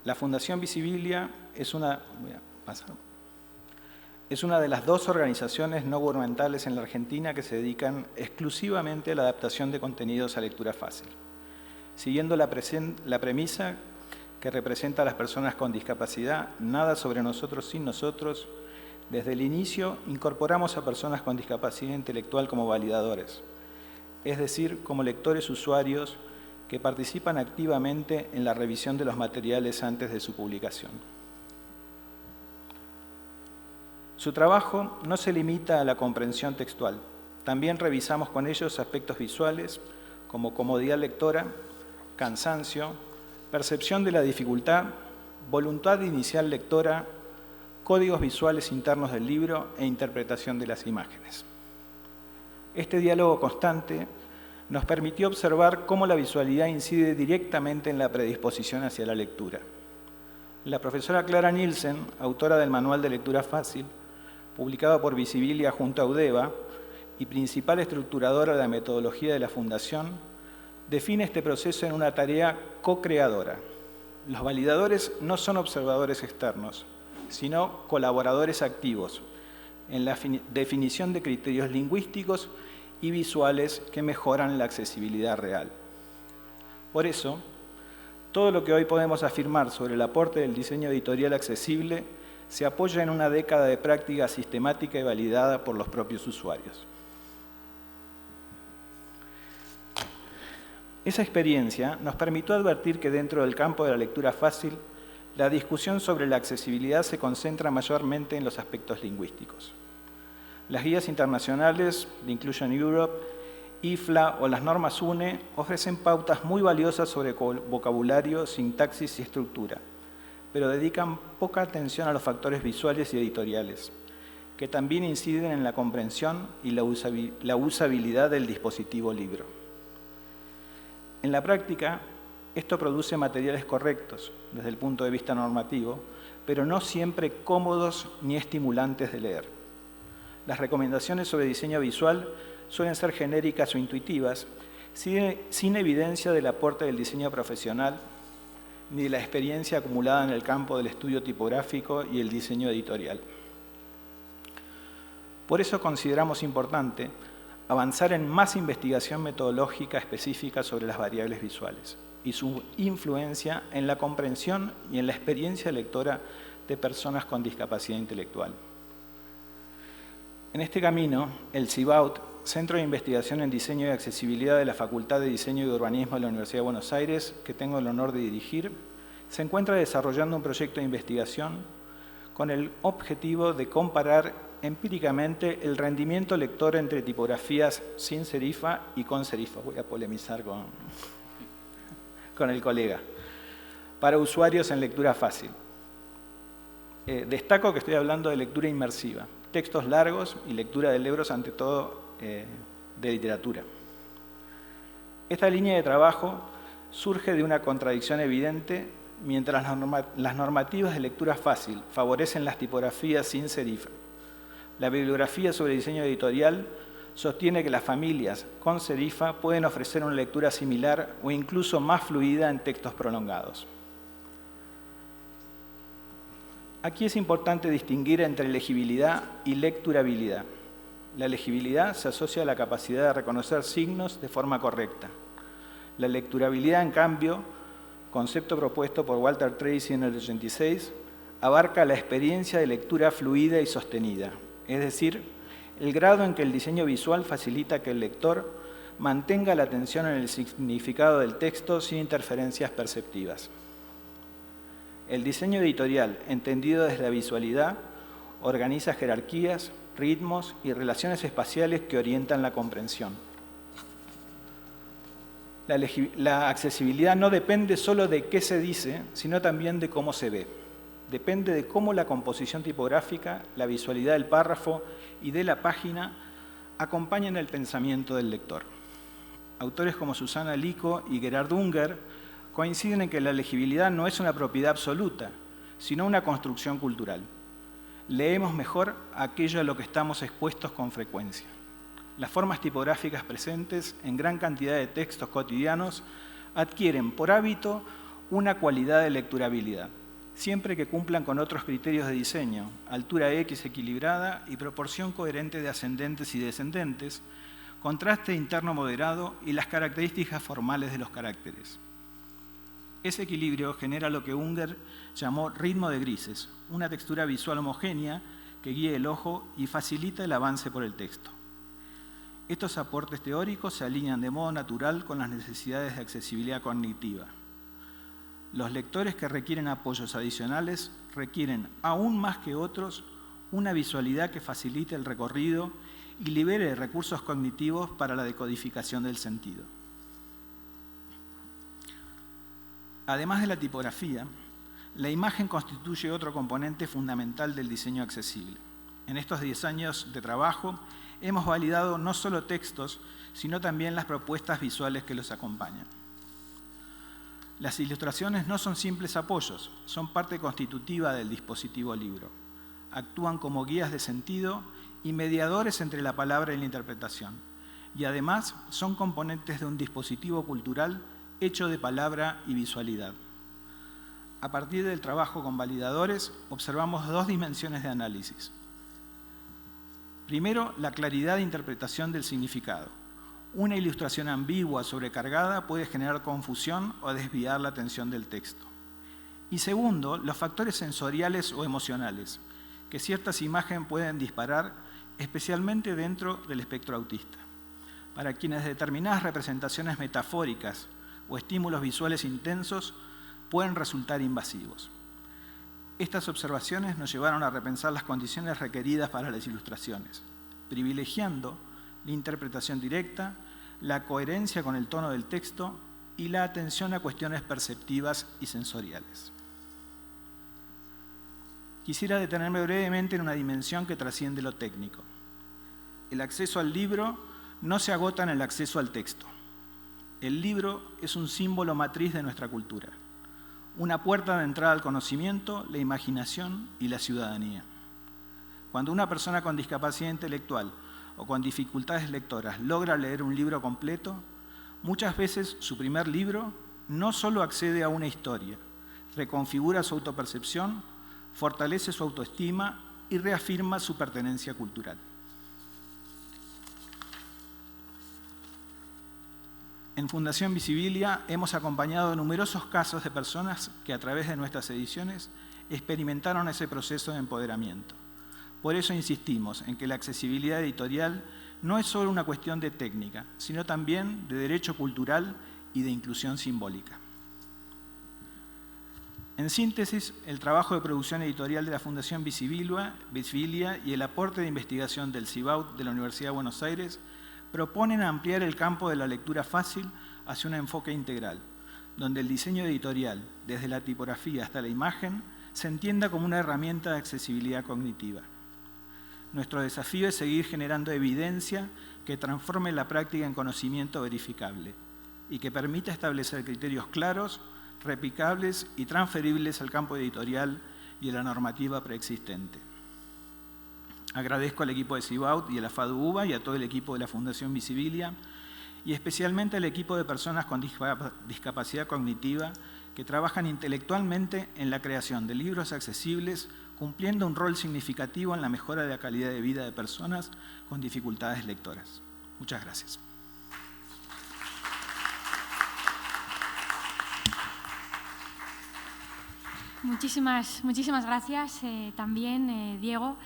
La Fundación Visibilia es una de las 2 organizaciones no gubernamentales en la Argentina que se dedican exclusivamente a la adaptación de contenidos a lectura fácil, siguiendo la premisa que representa a las personas con discapacidad, nada sobre nosotros sin nosotros. Desde el inicio incorporamos a personas con discapacidad intelectual como validadores, es decir, como lectores usuarios que participan activamente en la revisión de los materiales antes de su publicación. Su trabajo no se limita a la comprensión textual. También revisamos con ellos aspectos visuales como comodidad lectora, cansancio, percepción de la dificultad, voluntad inicial lectora, códigos visuales internos del libro e interpretación de las imágenes. Este diálogo constante nos permitió observar cómo la visualidad incide directamente en la predisposición hacia la lectura. La profesora Clara Nielsen, autora del Manual de Lectura Fácil, publicado por Visibilia junto a UDEVA y principal estructuradora de la metodología de la Fundación, define este proceso en una tarea co-creadora. Los validadores no son observadores externos, sino colaboradores activos en la definición de criterios lingüísticos y visuales que mejoran la accesibilidad real. Por eso, todo lo que hoy podemos afirmar sobre el aporte del diseño editorial accesible se apoya en una década de práctica sistemática y validada por los propios usuarios. Esa experiencia nos permitió advertir que dentro del campo de la lectura fácil, la discusión sobre la accesibilidad se concentra mayormente en los aspectos lingüísticos. Las guías internacionales de Inclusion Europe, IFLA o las normas UNE ofrecen pautas muy valiosas sobre vocabulario, sintaxis y estructura, pero dedican poca atención a los factores visuales y editoriales, que también inciden en la comprensión y la usabilidad del dispositivo libro. En la práctica, esto produce materiales correctos desde el punto de vista normativo, pero no siempre cómodos ni estimulantes de leer. Las recomendaciones sobre diseño visual suelen ser genéricas o intuitivas, sin evidencia del aporte del diseño profesional ni de la experiencia acumulada en el campo del estudio tipográfico y el diseño editorial. Por eso consideramos importante avanzar en más investigación metodológica específica sobre las variables visuales y su influencia en la comprensión y en la experiencia lectora de personas con discapacidad intelectual. En este camino, el CIBAUT, Centro de Investigación en Diseño y Accesibilidad de la Facultad de Diseño y Urbanismo de la Universidad de Buenos Aires, que tengo el honor de dirigir, se encuentra desarrollando un proyecto de investigación con el objetivo de comparar empíricamente el rendimiento lector entre tipografías sin serifa y con serifa. Voy a polemizar con el colega, para usuarios en lectura fácil. Destaco que estoy hablando de lectura inmersiva, textos largos y lectura de libros, ante todo, de literatura. Esta línea de trabajo surge de una contradicción evidente. Mientras las normativas de lectura fácil favorecen las tipografías sin serifa, la bibliografía sobre diseño editorial sostiene que las familias con serifa pueden ofrecer una lectura similar o incluso más fluida en textos prolongados. Aquí es importante distinguir entre legibilidad y lecturabilidad. La legibilidad se asocia a la capacidad de reconocer signos de forma correcta. La lecturabilidad, en cambio, concepto propuesto por Walter Tracy en el 86, abarca la experiencia de lectura fluida y sostenida, es decir, el grado en que el diseño visual facilita que el lector mantenga la atención en el significado del texto sin interferencias perceptivas. El diseño editorial, entendido desde la visualidad, organiza jerarquías, ritmos y relaciones espaciales que orientan la comprensión. La accesibilidad no depende solo de qué se dice, sino también de cómo se ve. Depende de cómo la composición tipográfica, la visualidad del párrafo y de la página acompañan el pensamiento del lector. Autores como Susanna Lico y Gerhard Unger coinciden en que la legibilidad no es una propiedad absoluta, sino una construcción cultural. Leemos mejor aquello a lo que estamos expuestos con frecuencia. Las formas tipográficas presentes en gran cantidad de textos cotidianos adquieren por hábito una cualidad de lecturabilidad, siempre que cumplan con otros criterios de diseño, altura X equilibrada y proporción coherente de ascendentes y descendentes, contraste interno moderado y las características formales de los caracteres. Ese equilibrio genera lo que Unger llamó ritmo de grises, una textura visual homogénea que guíe el ojo y facilita el avance por el texto. Estos aportes teóricos se alinean de modo natural con las necesidades de accesibilidad cognitiva. Los lectores que requieren apoyos adicionales requieren, aún más que otros, una visualidad que facilite el recorrido y libere recursos cognitivos para la decodificación del sentido. Además de la tipografía, la imagen constituye otro componente fundamental del diseño accesible. En estos 10 años de trabajo, hemos validado no solo textos, sino también las propuestas visuales que los acompañan. Las ilustraciones no son simples apoyos, son parte constitutiva del dispositivo libro. Actúan como guías de sentido y mediadores entre la palabra y la interpretación. Y además son componentes de un dispositivo cultural hecho de palabra y visualidad. A partir del trabajo con validadores, observamos 2 dimensiones de análisis. Primero, la claridad de interpretación del significado. Una ilustración ambigua, sobrecargada, puede generar confusión o desviar la atención del texto. Y segundo, los factores sensoriales o emocionales, que ciertas imágenes pueden disparar, especialmente dentro del espectro autista, para quienes determinadas representaciones metafóricas o estímulos visuales intensos pueden resultar invasivos. Estas observaciones nos llevaron a repensar las condiciones requeridas para las ilustraciones, privilegiando la interpretación directa, la coherencia con el tono del texto y la atención a cuestiones perceptivas y sensoriales. Quisiera detenerme brevemente en una dimensión que trasciende lo técnico. El acceso al libro no se agota en el acceso al texto. El libro es un símbolo matriz de nuestra cultura, una puerta de entrada al conocimiento, la imaginación y la ciudadanía. Cuando una persona con discapacidad intelectual o con dificultades lectoras logra leer un libro completo, muchas veces su primer libro no solo accede a una historia, reconfigura su autopercepción, fortalece su autoestima y reafirma su pertenencia cultural. En Fundación Visibilia hemos acompañado numerosos casos de personas que a través de nuestras ediciones experimentaron ese proceso de empoderamiento. Por eso insistimos en que la accesibilidad editorial no es solo una cuestión de técnica, sino también de derecho cultural y de inclusión simbólica. En síntesis, el trabajo de producción editorial de la Fundación Visibilia y el aporte de investigación del CIBAUT de la Universidad de Buenos Aires proponen ampliar el campo de la lectura fácil hacia un enfoque integral, donde el diseño editorial, desde la tipografía hasta la imagen, se entienda como una herramienta de accesibilidad cognitiva. Nuestro desafío es seguir generando evidencia que transforme la práctica en conocimiento verificable y que permita establecer criterios claros, replicables y transferibles al campo editorial y a la normativa preexistente. Agradezco al equipo de CIBAUT y a la FADU-UBA y a todo el equipo de la Fundación Visibilia y especialmente al equipo de personas con discapacidad cognitiva que trabajan intelectualmente en la creación de libros accesibles, cumpliendo un rol significativo en la mejora de la calidad de vida de personas con dificultades lectoras. Muchas gracias. Muchísimas gracias también, Diego.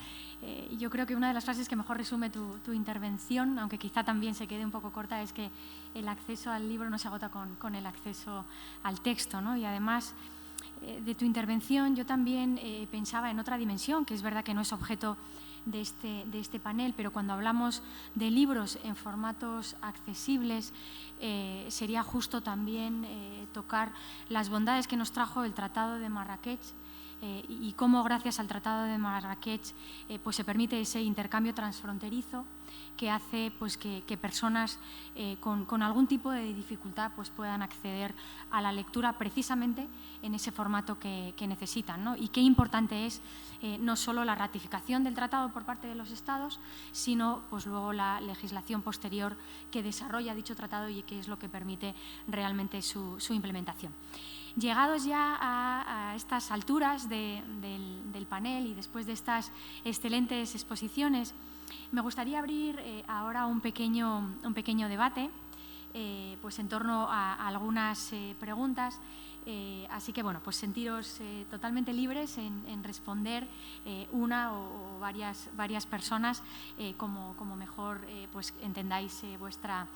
Yo creo que una de las frases que mejor resume tu intervención, aunque quizá también se quede un poco corta, es que el acceso al libro no se agota con el acceso al texto, ¿no? Y además de tu intervención yo también pensaba en otra dimensión, que es verdad que no es objeto de este panel, pero cuando hablamos de libros en formatos accesibles, sería justo también tocar las bondades que nos trajo el Tratado de Marrakech y cómo gracias al Tratado de Marrakech pues se permite ese intercambio transfronterizo que hace pues, que personas con algún tipo de dificultad pues, puedan acceder a la lectura precisamente en ese formato que necesitan, ¿no? Y qué importante es no solo la ratificación del tratado por parte de los Estados, sino pues, luego la legislación posterior que desarrolla dicho tratado y que es lo que permite realmente su implementación. Llegados ya a estas alturas del panel y después de estas excelentes exposiciones, me gustaría abrir ahora un pequeño debate pues en torno a algunas preguntas. Así que, bueno, pues sentiros totalmente libres en responder una o varias personas como mejor pues entendáis vuestra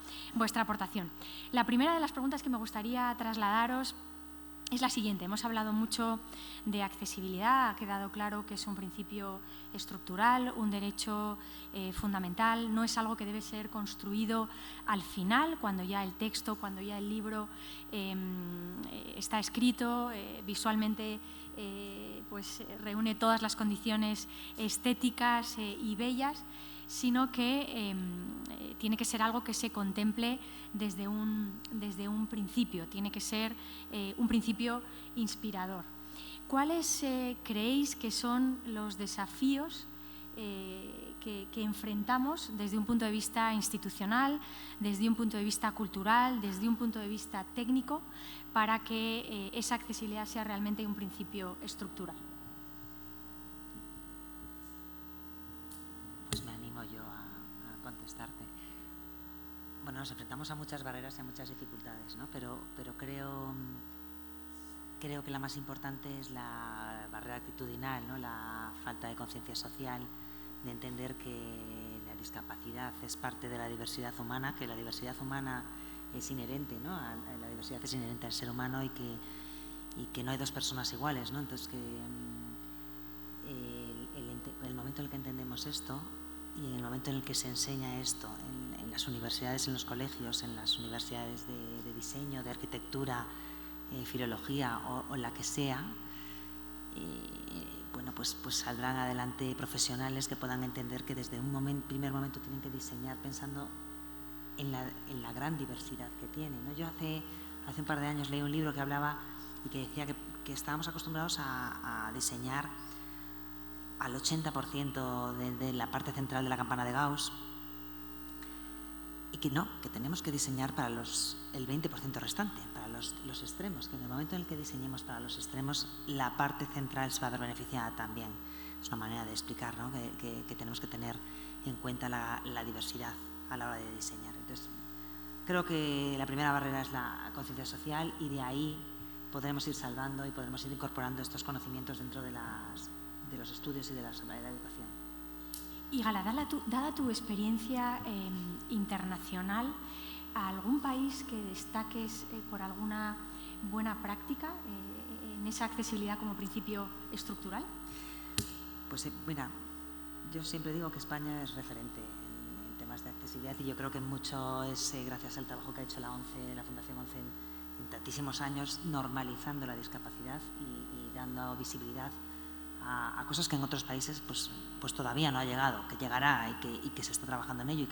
aportación. La primera de las preguntas que me gustaría trasladaros es la siguiente. Hemos hablado mucho de accesibilidad, ha quedado claro que es un principio estructural, un derecho fundamental, no es algo que debe ser construido al final, cuando ya el texto, cuando ya el libro está escrito, visualmente pues, reúne todas las condiciones estéticas y bellas, sino que tiene que ser algo que se contemple desde un principio, tiene que ser un principio inspirador. ¿Cuáles creéis que son los desafíos que enfrentamos desde un punto de vista institucional, desde un punto de vista cultural, desde un punto de vista técnico, para que esa accesibilidad sea realmente un principio estructural? Pues me animo yo a contestarte. Bueno, nos enfrentamos a muchas barreras y a muchas dificultades, ¿no? Pero creo que la más importante es la barrera actitudinal, ¿no? La falta de conciencia social, de entender que la discapacidad es parte de la diversidad humana, que la diversidad humana es inherente, ¿no? La diversidad es inherente al ser humano y que no hay dos personas iguales, ¿no? Entonces, que el momento en el que entendemos esto y en el momento en el que se enseña esto en las universidades, en los colegios, en las universidades de diseño, de arquitectura, filología o la que sea, bueno, pues saldrán adelante profesionales que puedan entender que desde un primer momento tienen que diseñar pensando en la gran diversidad que tiene, ¿no? Yo hace un par de años leí un libro que hablaba y que decía que estábamos acostumbrados a diseñar al 80% de la parte central de la campana de Gauss y que no, que tenemos que diseñar para el 20% restante, para los extremos, que en el momento en el que diseñemos para los extremos, la parte central se va a ver beneficiada también. Es una manera de explicar, ¿no? que tenemos que tener en cuenta la diversidad a la hora de diseñar. Entonces, creo que la primera barrera es la conciencia social y de ahí podremos ir salvando y podremos ir incorporando estos conocimientos dentro de los estudios y de la educación. Y Gala, dada tu experiencia internacional, ¿algún país que destaques por alguna buena práctica en esa accesibilidad como principio estructural? Pues mira, yo siempre digo que España es referente en temas de accesibilidad y yo creo que mucho es gracias al trabajo que ha hecho la Fundación ONCE en tantísimos años normalizando la discapacidad y dando visibilidad a cosas que en otros países pues todavía no ha llegado, que llegará y que se está trabajando en ello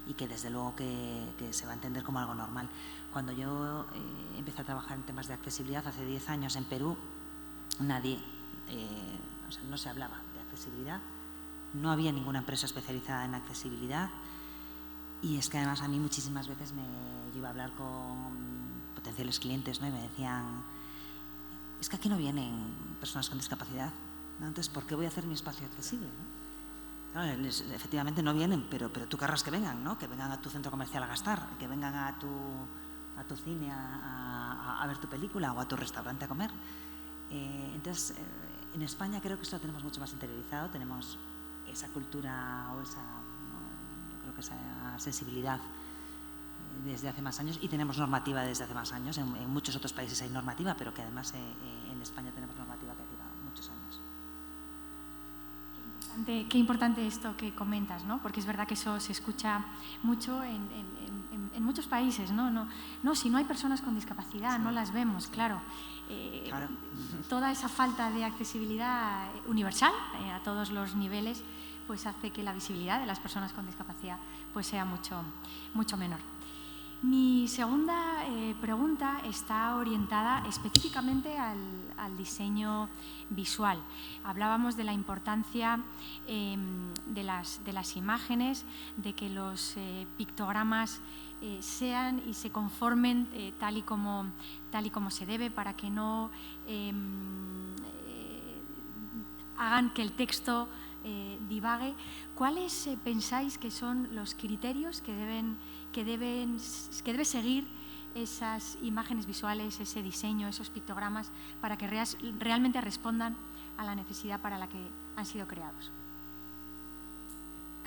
y que desde luego que se va a entender como algo normal. Cuando yo empecé a trabajar en temas de accesibilidad hace 10 años en Perú, no se hablaba de accesibilidad, no había ninguna empresa especializada en accesibilidad y es que además a mí muchísimas veces yo iba a hablar con potenciales clientes, ¿no? Y me decían, es que aquí no vienen personas con discapacidad, ¿no? Entonces, ¿por qué voy a hacer mi espacio accesible, ¿no? Claro, efectivamente no vienen, pero tú querrás que vengan, ¿no? Que vengan a tu centro comercial a gastar, que vengan a tu cine a ver tu película o a tu restaurante a comer. Entonces, en España creo que esto lo tenemos mucho más interiorizado, tenemos esa cultura o esa sensibilidad desde hace más años y tenemos normativa desde hace más años. En muchos otros países hay normativa, pero que además en España tenemos normativa que lleva muchos años. Qué importante esto que comentas, ¿no? Porque es verdad que eso se escucha mucho en muchos países, ¿no? No, si no hay personas con discapacidad, sí, no las vemos, claro. Claro. Toda esa falta de accesibilidad universal a todos los niveles pues hace que la visibilidad de las personas con discapacidad pues sea mucho menor. Mi segunda pregunta está orientada específicamente al diseño visual. Hablábamos de la importancia de las imágenes, de que los pictogramas sean y se conformen tal y como se debe, para que no hagan que el texto divague. ¿Cuáles pensáis que son los criterios que debe seguir esas imágenes visuales, ese diseño, esos pictogramas, para que realmente respondan a la necesidad para la que han sido creados?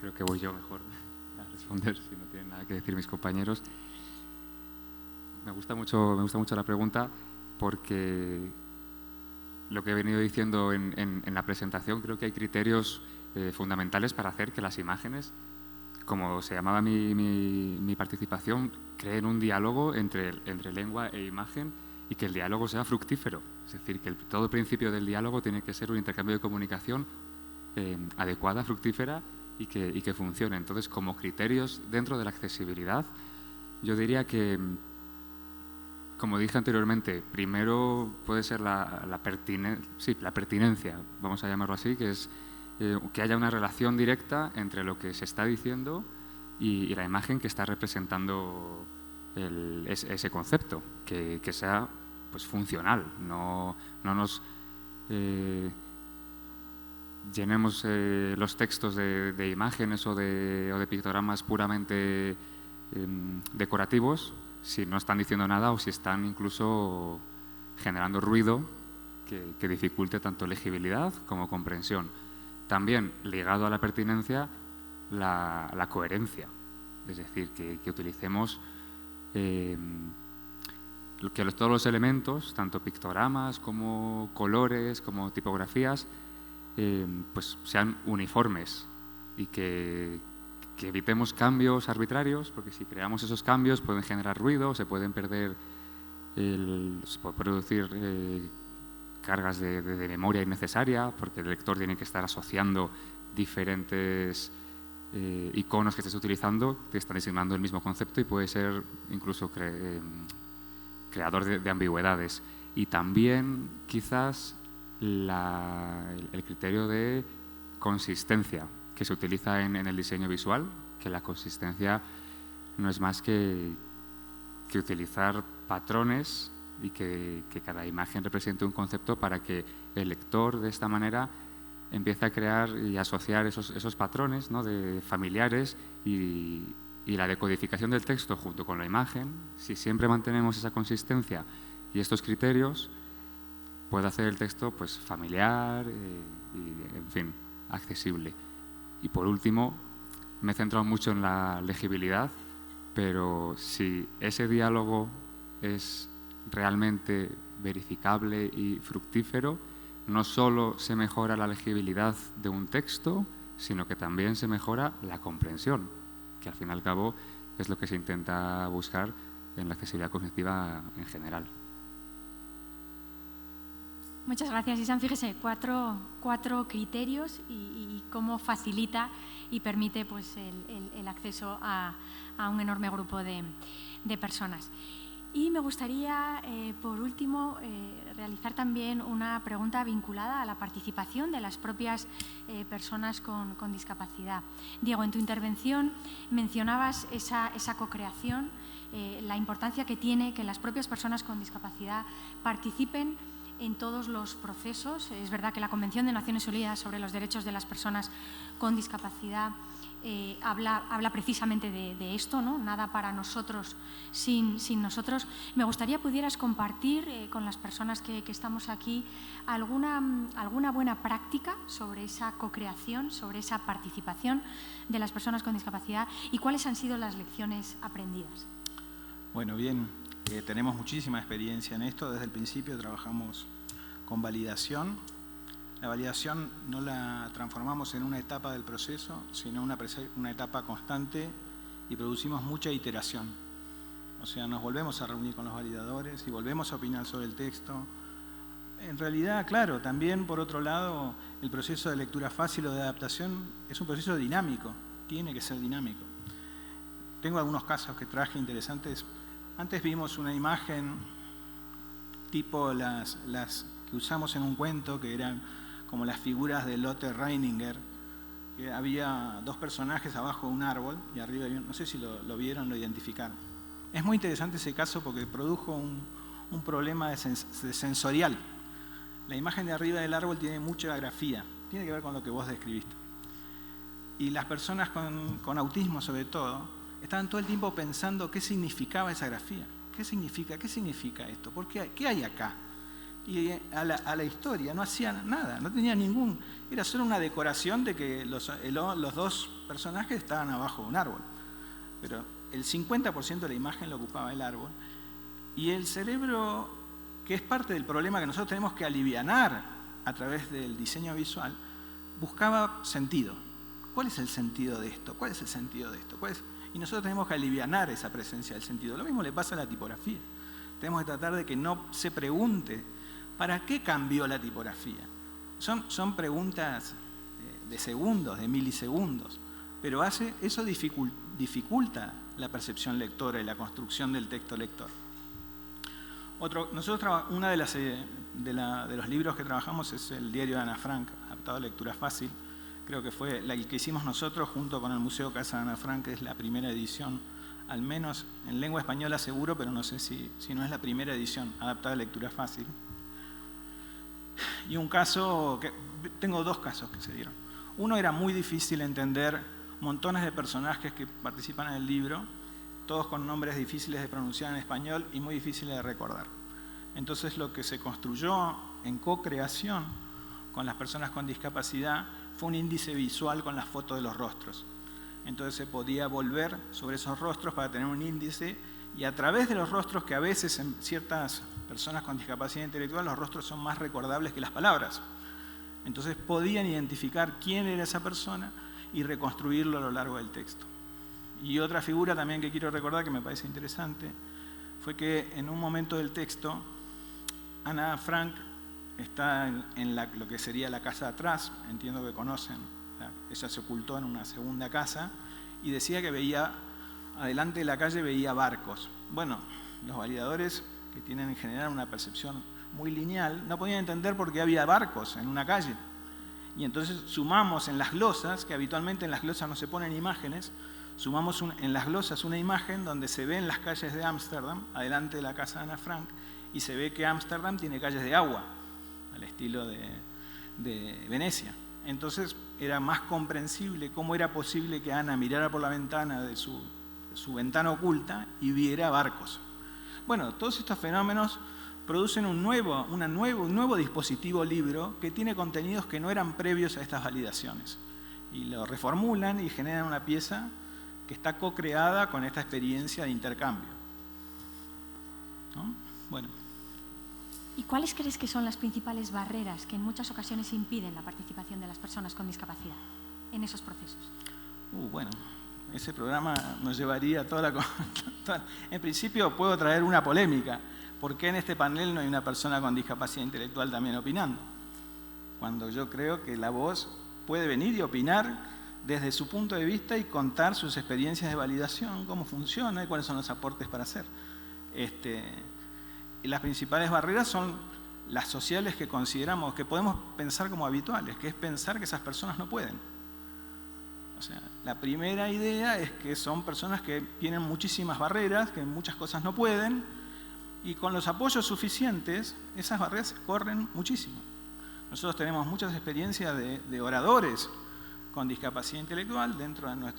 Creo que voy yo mejor a responder, si no tienen nada que decir mis compañeros. Me gusta mucho la pregunta, porque lo que he venido diciendo en la presentación, creo que hay criterios fundamentales para hacer que las imágenes, como se llamaba mi participación, creen un diálogo entre lengua e imagen y que el diálogo sea fructífero. Es decir, que todo principio del diálogo tiene que ser un intercambio de comunicación adecuada, fructífera y que funcione. Entonces, como criterios dentro de la accesibilidad, yo diría que, como dije anteriormente, primero puede ser la pertinencia, vamos a llamarlo así, que es que haya una relación directa entre lo que se está diciendo y la imagen que está representando ese concepto, que sea pues funcional, no nos llenemos los textos de imágenes o de pictogramas puramente decorativos si no están diciendo nada o si están incluso generando ruido que dificulte tanto legibilidad como comprensión. También, ligado a la pertinencia, la coherencia, es decir, que utilicemos todos los elementos, tanto pictogramas como colores, como tipografías, pues sean uniformes y que evitemos cambios arbitrarios, porque si creamos esos cambios pueden generar ruido, se pueden perder, se puede producir cargas de memoria innecesaria, porque el lector tiene que estar asociando diferentes iconos que estés utilizando, que están designando el mismo concepto y puede ser incluso creador de ambigüedades. Y también quizás el criterio de consistencia que se utiliza en el diseño visual, que la consistencia no es más que utilizar patrones y que cada imagen represente un concepto para que el lector de esta manera empiece a crear y asociar esos patrones, ¿no?, de familiares y la decodificación del texto junto con la imagen. Si siempre mantenemos esa consistencia y estos criterios, puede hacer el texto pues familiar y, en fin, accesible. Y por último, me he centrado mucho en la legibilidad, pero si ese diálogo es realmente verificable y fructífero, no solo se mejora la legibilidad de un texto, sino que también se mejora la comprensión, que al fin y al cabo es lo que se intenta buscar en la accesibilidad cognitiva en general. Muchas gracias, Isan. Fíjese, cuatro criterios y cómo facilita y permite pues, el acceso a un enorme grupo de personas. Y me gustaría, por último, realizar también una pregunta vinculada a la participación de las propias personas con discapacidad. Diego, en tu intervención mencionabas esa co-creación, la importancia que tiene que las propias personas con discapacidad participen en todos los procesos. Es verdad que la Convención de Naciones Unidas sobre los Derechos de las Personas con Discapacidad habla precisamente de esto, ¿no? Nada para nosotros sin nosotros. Me gustaría pudieras compartir con las personas que estamos aquí alguna buena práctica sobre esa co-creación, sobre esa participación de las personas con discapacidad y cuáles han sido las lecciones aprendidas. Bueno, bien, tenemos muchísima experiencia en esto. Desde el principio trabajamos con validación. La validación no la transformamos en una etapa del proceso, sino una etapa constante y producimos mucha iteración. O sea, nos volvemos a reunir con los validadores y volvemos a opinar sobre el texto. En realidad, claro, también por otro lado, el proceso de lectura fácil o de adaptación es un proceso dinámico, tiene que ser dinámico. Tengo algunos casos que traje interesantes. Antes vimos una imagen tipo las que usamos en un cuento, que eran como las figuras de Lotte Reininger, que había dos personajes abajo de un árbol y arriba había, no sé si lo vieron, lo identificaron. Es muy interesante ese caso porque produjo un problema sensorial. La imagen de arriba del árbol tiene mucha grafía, tiene que ver con lo que vos describiste. Y las personas con autismo, sobre todo, estaban todo el tiempo pensando qué significaba esa grafía. ¿Qué significa esto? ¿Qué hay acá? Y a la historia no hacían nada, no tenía era solo una decoración de que los dos personajes estaban abajo de un árbol. Pero el 50% de la imagen lo ocupaba el árbol. Y el cerebro, que es parte del problema que nosotros tenemos que alivianar a través del diseño visual, buscaba sentido. ¿Cuál es el sentido de esto? ¿Cuál es el sentido de esto? Y nosotros tenemos que alivianar esa presencia del sentido. Lo mismo le pasa a la tipografía. Tenemos que tratar de que no se pregunte ¿para qué cambió la tipografía? Son preguntas de segundos, de milisegundos, pero eso dificulta la percepción lectora y la construcción del texto lector. Uno de los libros que trabajamos es el diario de Ana Frank, adaptado a lectura fácil. Creo que fue el que hicimos nosotros junto con el Museo Casa de Ana Frank, que es la primera edición, al menos en lengua española seguro, pero no sé si no es la primera edición adaptada a lectura fácil. Y tengo dos casos que se dieron. Uno era muy difícil entender, montones de personajes que participan en el libro, todos con nombres difíciles de pronunciar en español y muy difíciles de recordar. Entonces lo que se construyó en co-creación con las personas con discapacidad fue un índice visual con las fotos de los rostros. Entonces se podía volver sobre esos rostros para tener un índice y a través de los rostros, que a veces en ciertas personas con discapacidad intelectual los rostros son más recordables que las palabras. Entonces podían identificar quién era esa persona y reconstruirlo a lo largo del texto. Y otra figura también que quiero recordar que me parece interesante fue que en un momento del texto Ana Frank está en lo que sería la casa de atrás, entiendo que conocen, ella se ocultó en una segunda casa y decía que veía, adelante de la calle veía barcos. Bueno, los validadores, que tienen en general una percepción muy lineal, no podían entender por qué había barcos en una calle. Y entonces sumamos en las glosas, que habitualmente en las glosas no se ponen imágenes, sumamos en las glosas una imagen donde se ven las calles de Ámsterdam, adelante de la casa de Ana Frank, y se ve que Ámsterdam tiene calles de agua, al estilo de Venecia. Entonces era más comprensible cómo era posible que Ana mirara por la ventana de su ventana oculta y viera barcos. Bueno, todos estos fenómenos producen un nuevo dispositivo libro que tiene contenidos que no eran previos a estas validaciones. Y lo reformulan y generan una pieza que está co-creada con esta experiencia de intercambio. ¿No? Bueno. ¿Y cuáles crees que son las principales barreras que en muchas ocasiones impiden la participación de las personas con discapacidad en esos procesos? Bueno, ese programa nos llevaría a toda la... En principio puedo traer una polémica. ¿Por qué en este panel no hay una persona con discapacidad intelectual también opinando? Cuando yo creo que la voz puede venir y opinar desde su punto de vista y contar sus experiencias de validación, cómo funciona y cuáles son los aportes para hacer. Y las principales barreras son las sociales que consideramos, que podemos pensar como habituales, que es pensar que esas personas no pueden. O sea, la primera idea es que son personas que tienen muchísimas barreras, que muchas cosas no pueden, y con los apoyos suficientes, esas barreras corren muchísimo. Nosotros tenemos muchas experiencias de oradores con discapacidad intelectual,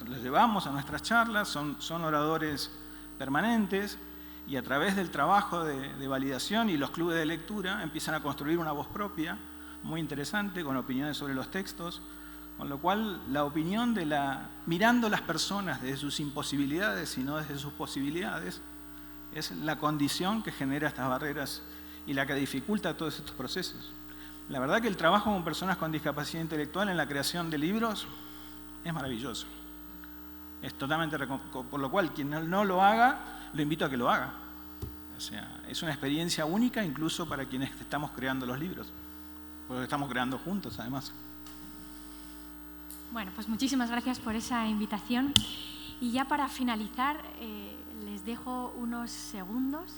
los llevamos a nuestras charlas, son oradores permanentes, y a través del trabajo de validación y los clubes de lectura empiezan a construir una voz propia muy interesante, con opiniones sobre los textos, con lo cual la opinión mirando las personas desde sus imposibilidades y no desde sus posibilidades, es la condición que genera estas barreras y la que dificulta todos estos procesos. La verdad que el trabajo con personas con discapacidad intelectual en la creación de libros es maravilloso. Es totalmente, por lo cual quien no lo haga, lo invito a que lo haga. O sea, es una experiencia única incluso para quienes estamos creando los libros, porque estamos creando juntos además. Bueno, pues muchísimas gracias por esa invitación. Y ya para finalizar, les dejo unos segundos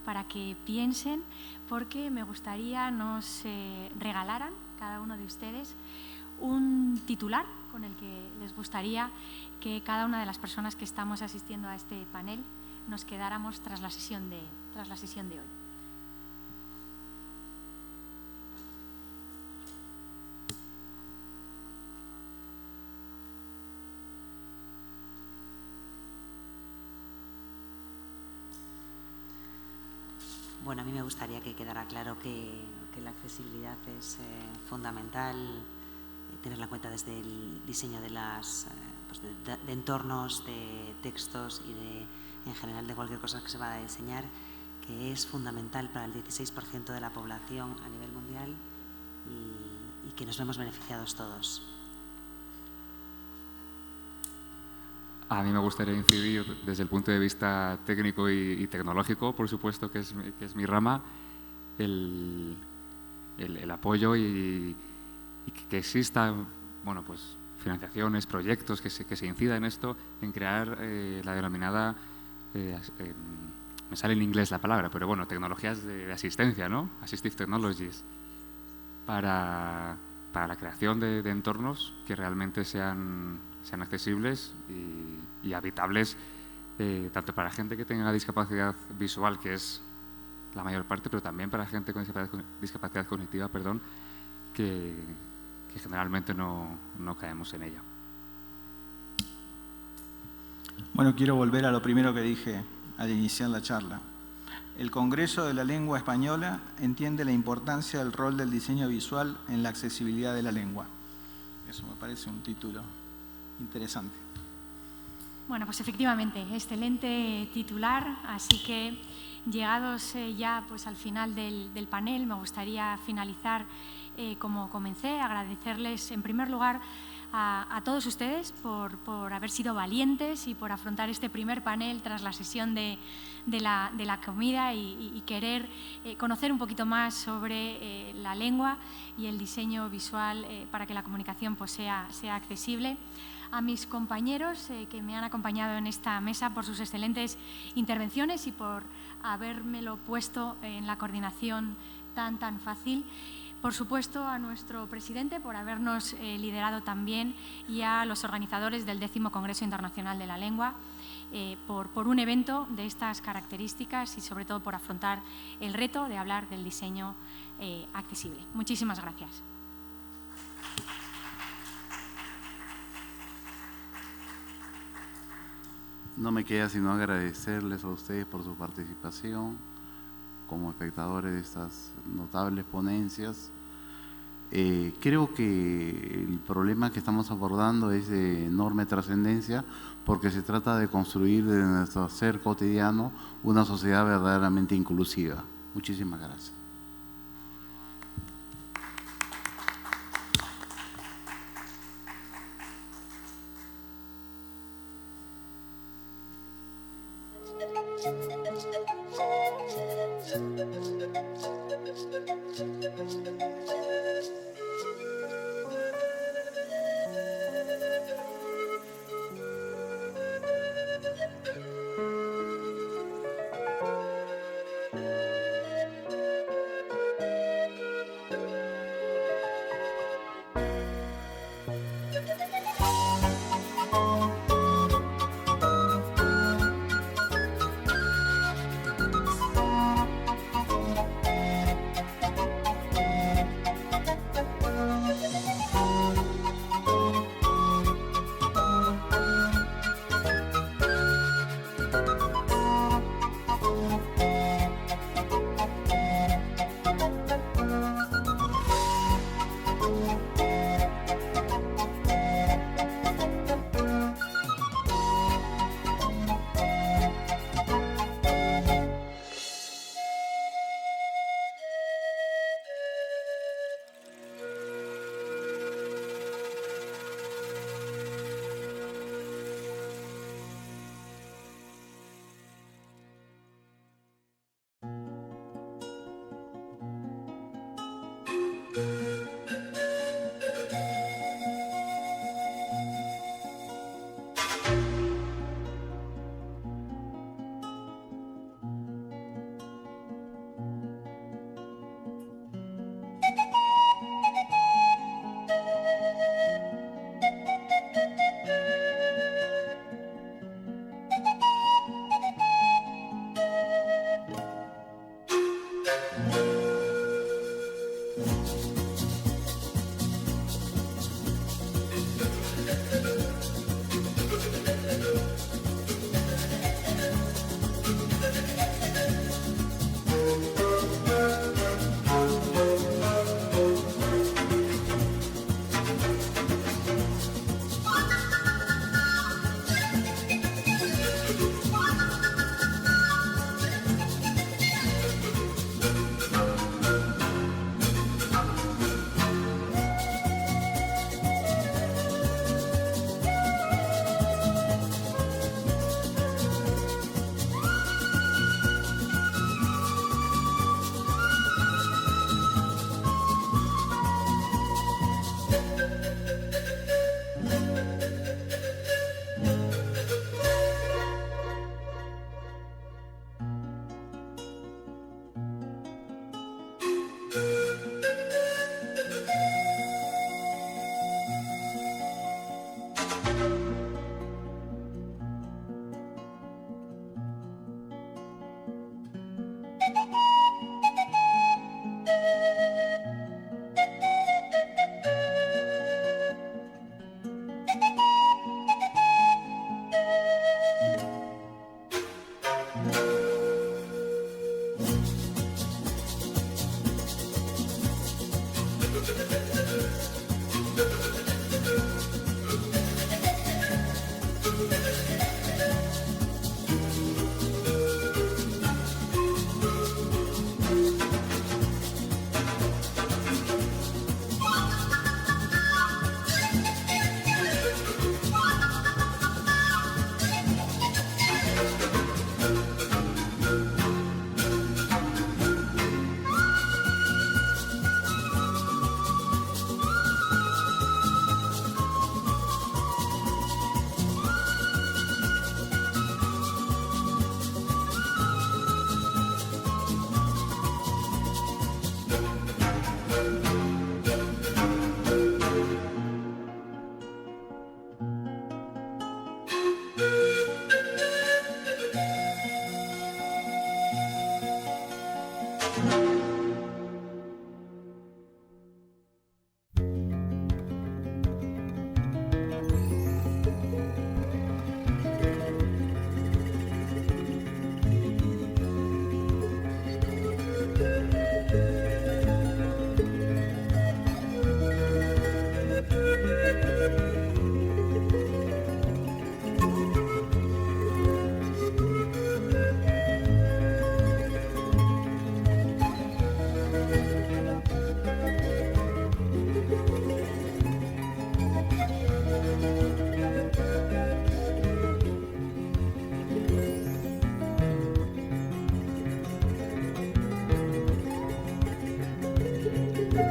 para que piensen, porque me gustaría nos regalaran, cada uno de ustedes, un titular con el que les gustaría que cada una de las personas que estamos asistiendo a este panel nos quedáramos tras la sesión de hoy. Bueno, a mí me gustaría que quedara claro que la accesibilidad es fundamental, tenerla en cuenta desde el diseño de de entornos, de textos y en general de cualquier cosa que se va a diseñar, que es fundamental para el 16% de la población a nivel mundial y que nos vemos beneficiados todos. A mí me gustaría incidir desde el punto de vista técnico y tecnológico, por supuesto, que es mi rama, el apoyo y que existan, bueno, pues, financiaciones, proyectos que se incida en esto, en crear la denominada, me sale en inglés la palabra, pero bueno, tecnologías de asistencia, ¿no? Assistive Technologies, para la creación de entornos que realmente sean accesibles y habitables, tanto para gente que tenga discapacidad visual, que es la mayor parte, pero también para gente con discapacidad cognitiva, que generalmente no caemos en ella. Bueno, quiero volver a lo primero que dije al iniciar la charla. El Congreso de la Lengua Española entiende la importancia del rol del diseño visual en la accesibilidad de la lengua. Eso me parece un título interesante. Bueno, pues efectivamente, excelente titular, así que llegados ya pues al final del panel, me gustaría finalizar como comencé, agradecerles en primer lugar a todos ustedes por haber sido valientes y por afrontar este primer panel tras la sesión de la comida y querer conocer un poquito más sobre la lengua y el diseño visual para que la comunicación pues, sea accesible. A mis compañeros que me han acompañado en esta mesa por sus excelentes intervenciones y por habérmelo puesto en la coordinación tan fácil. Por supuesto, a nuestro presidente por habernos liderado también y a los organizadores del 10º Congreso Internacional de la Lengua por un evento de estas características y sobre todo por afrontar el reto de hablar del diseño accesible. Muchísimas gracias. No me queda sino agradecerles a ustedes por su participación como espectadores de estas notables ponencias. Creo que el problema que estamos abordando es de enorme trascendencia porque se trata de construir de nuestro ser cotidiano una sociedad verdaderamente inclusiva. Muchísimas gracias.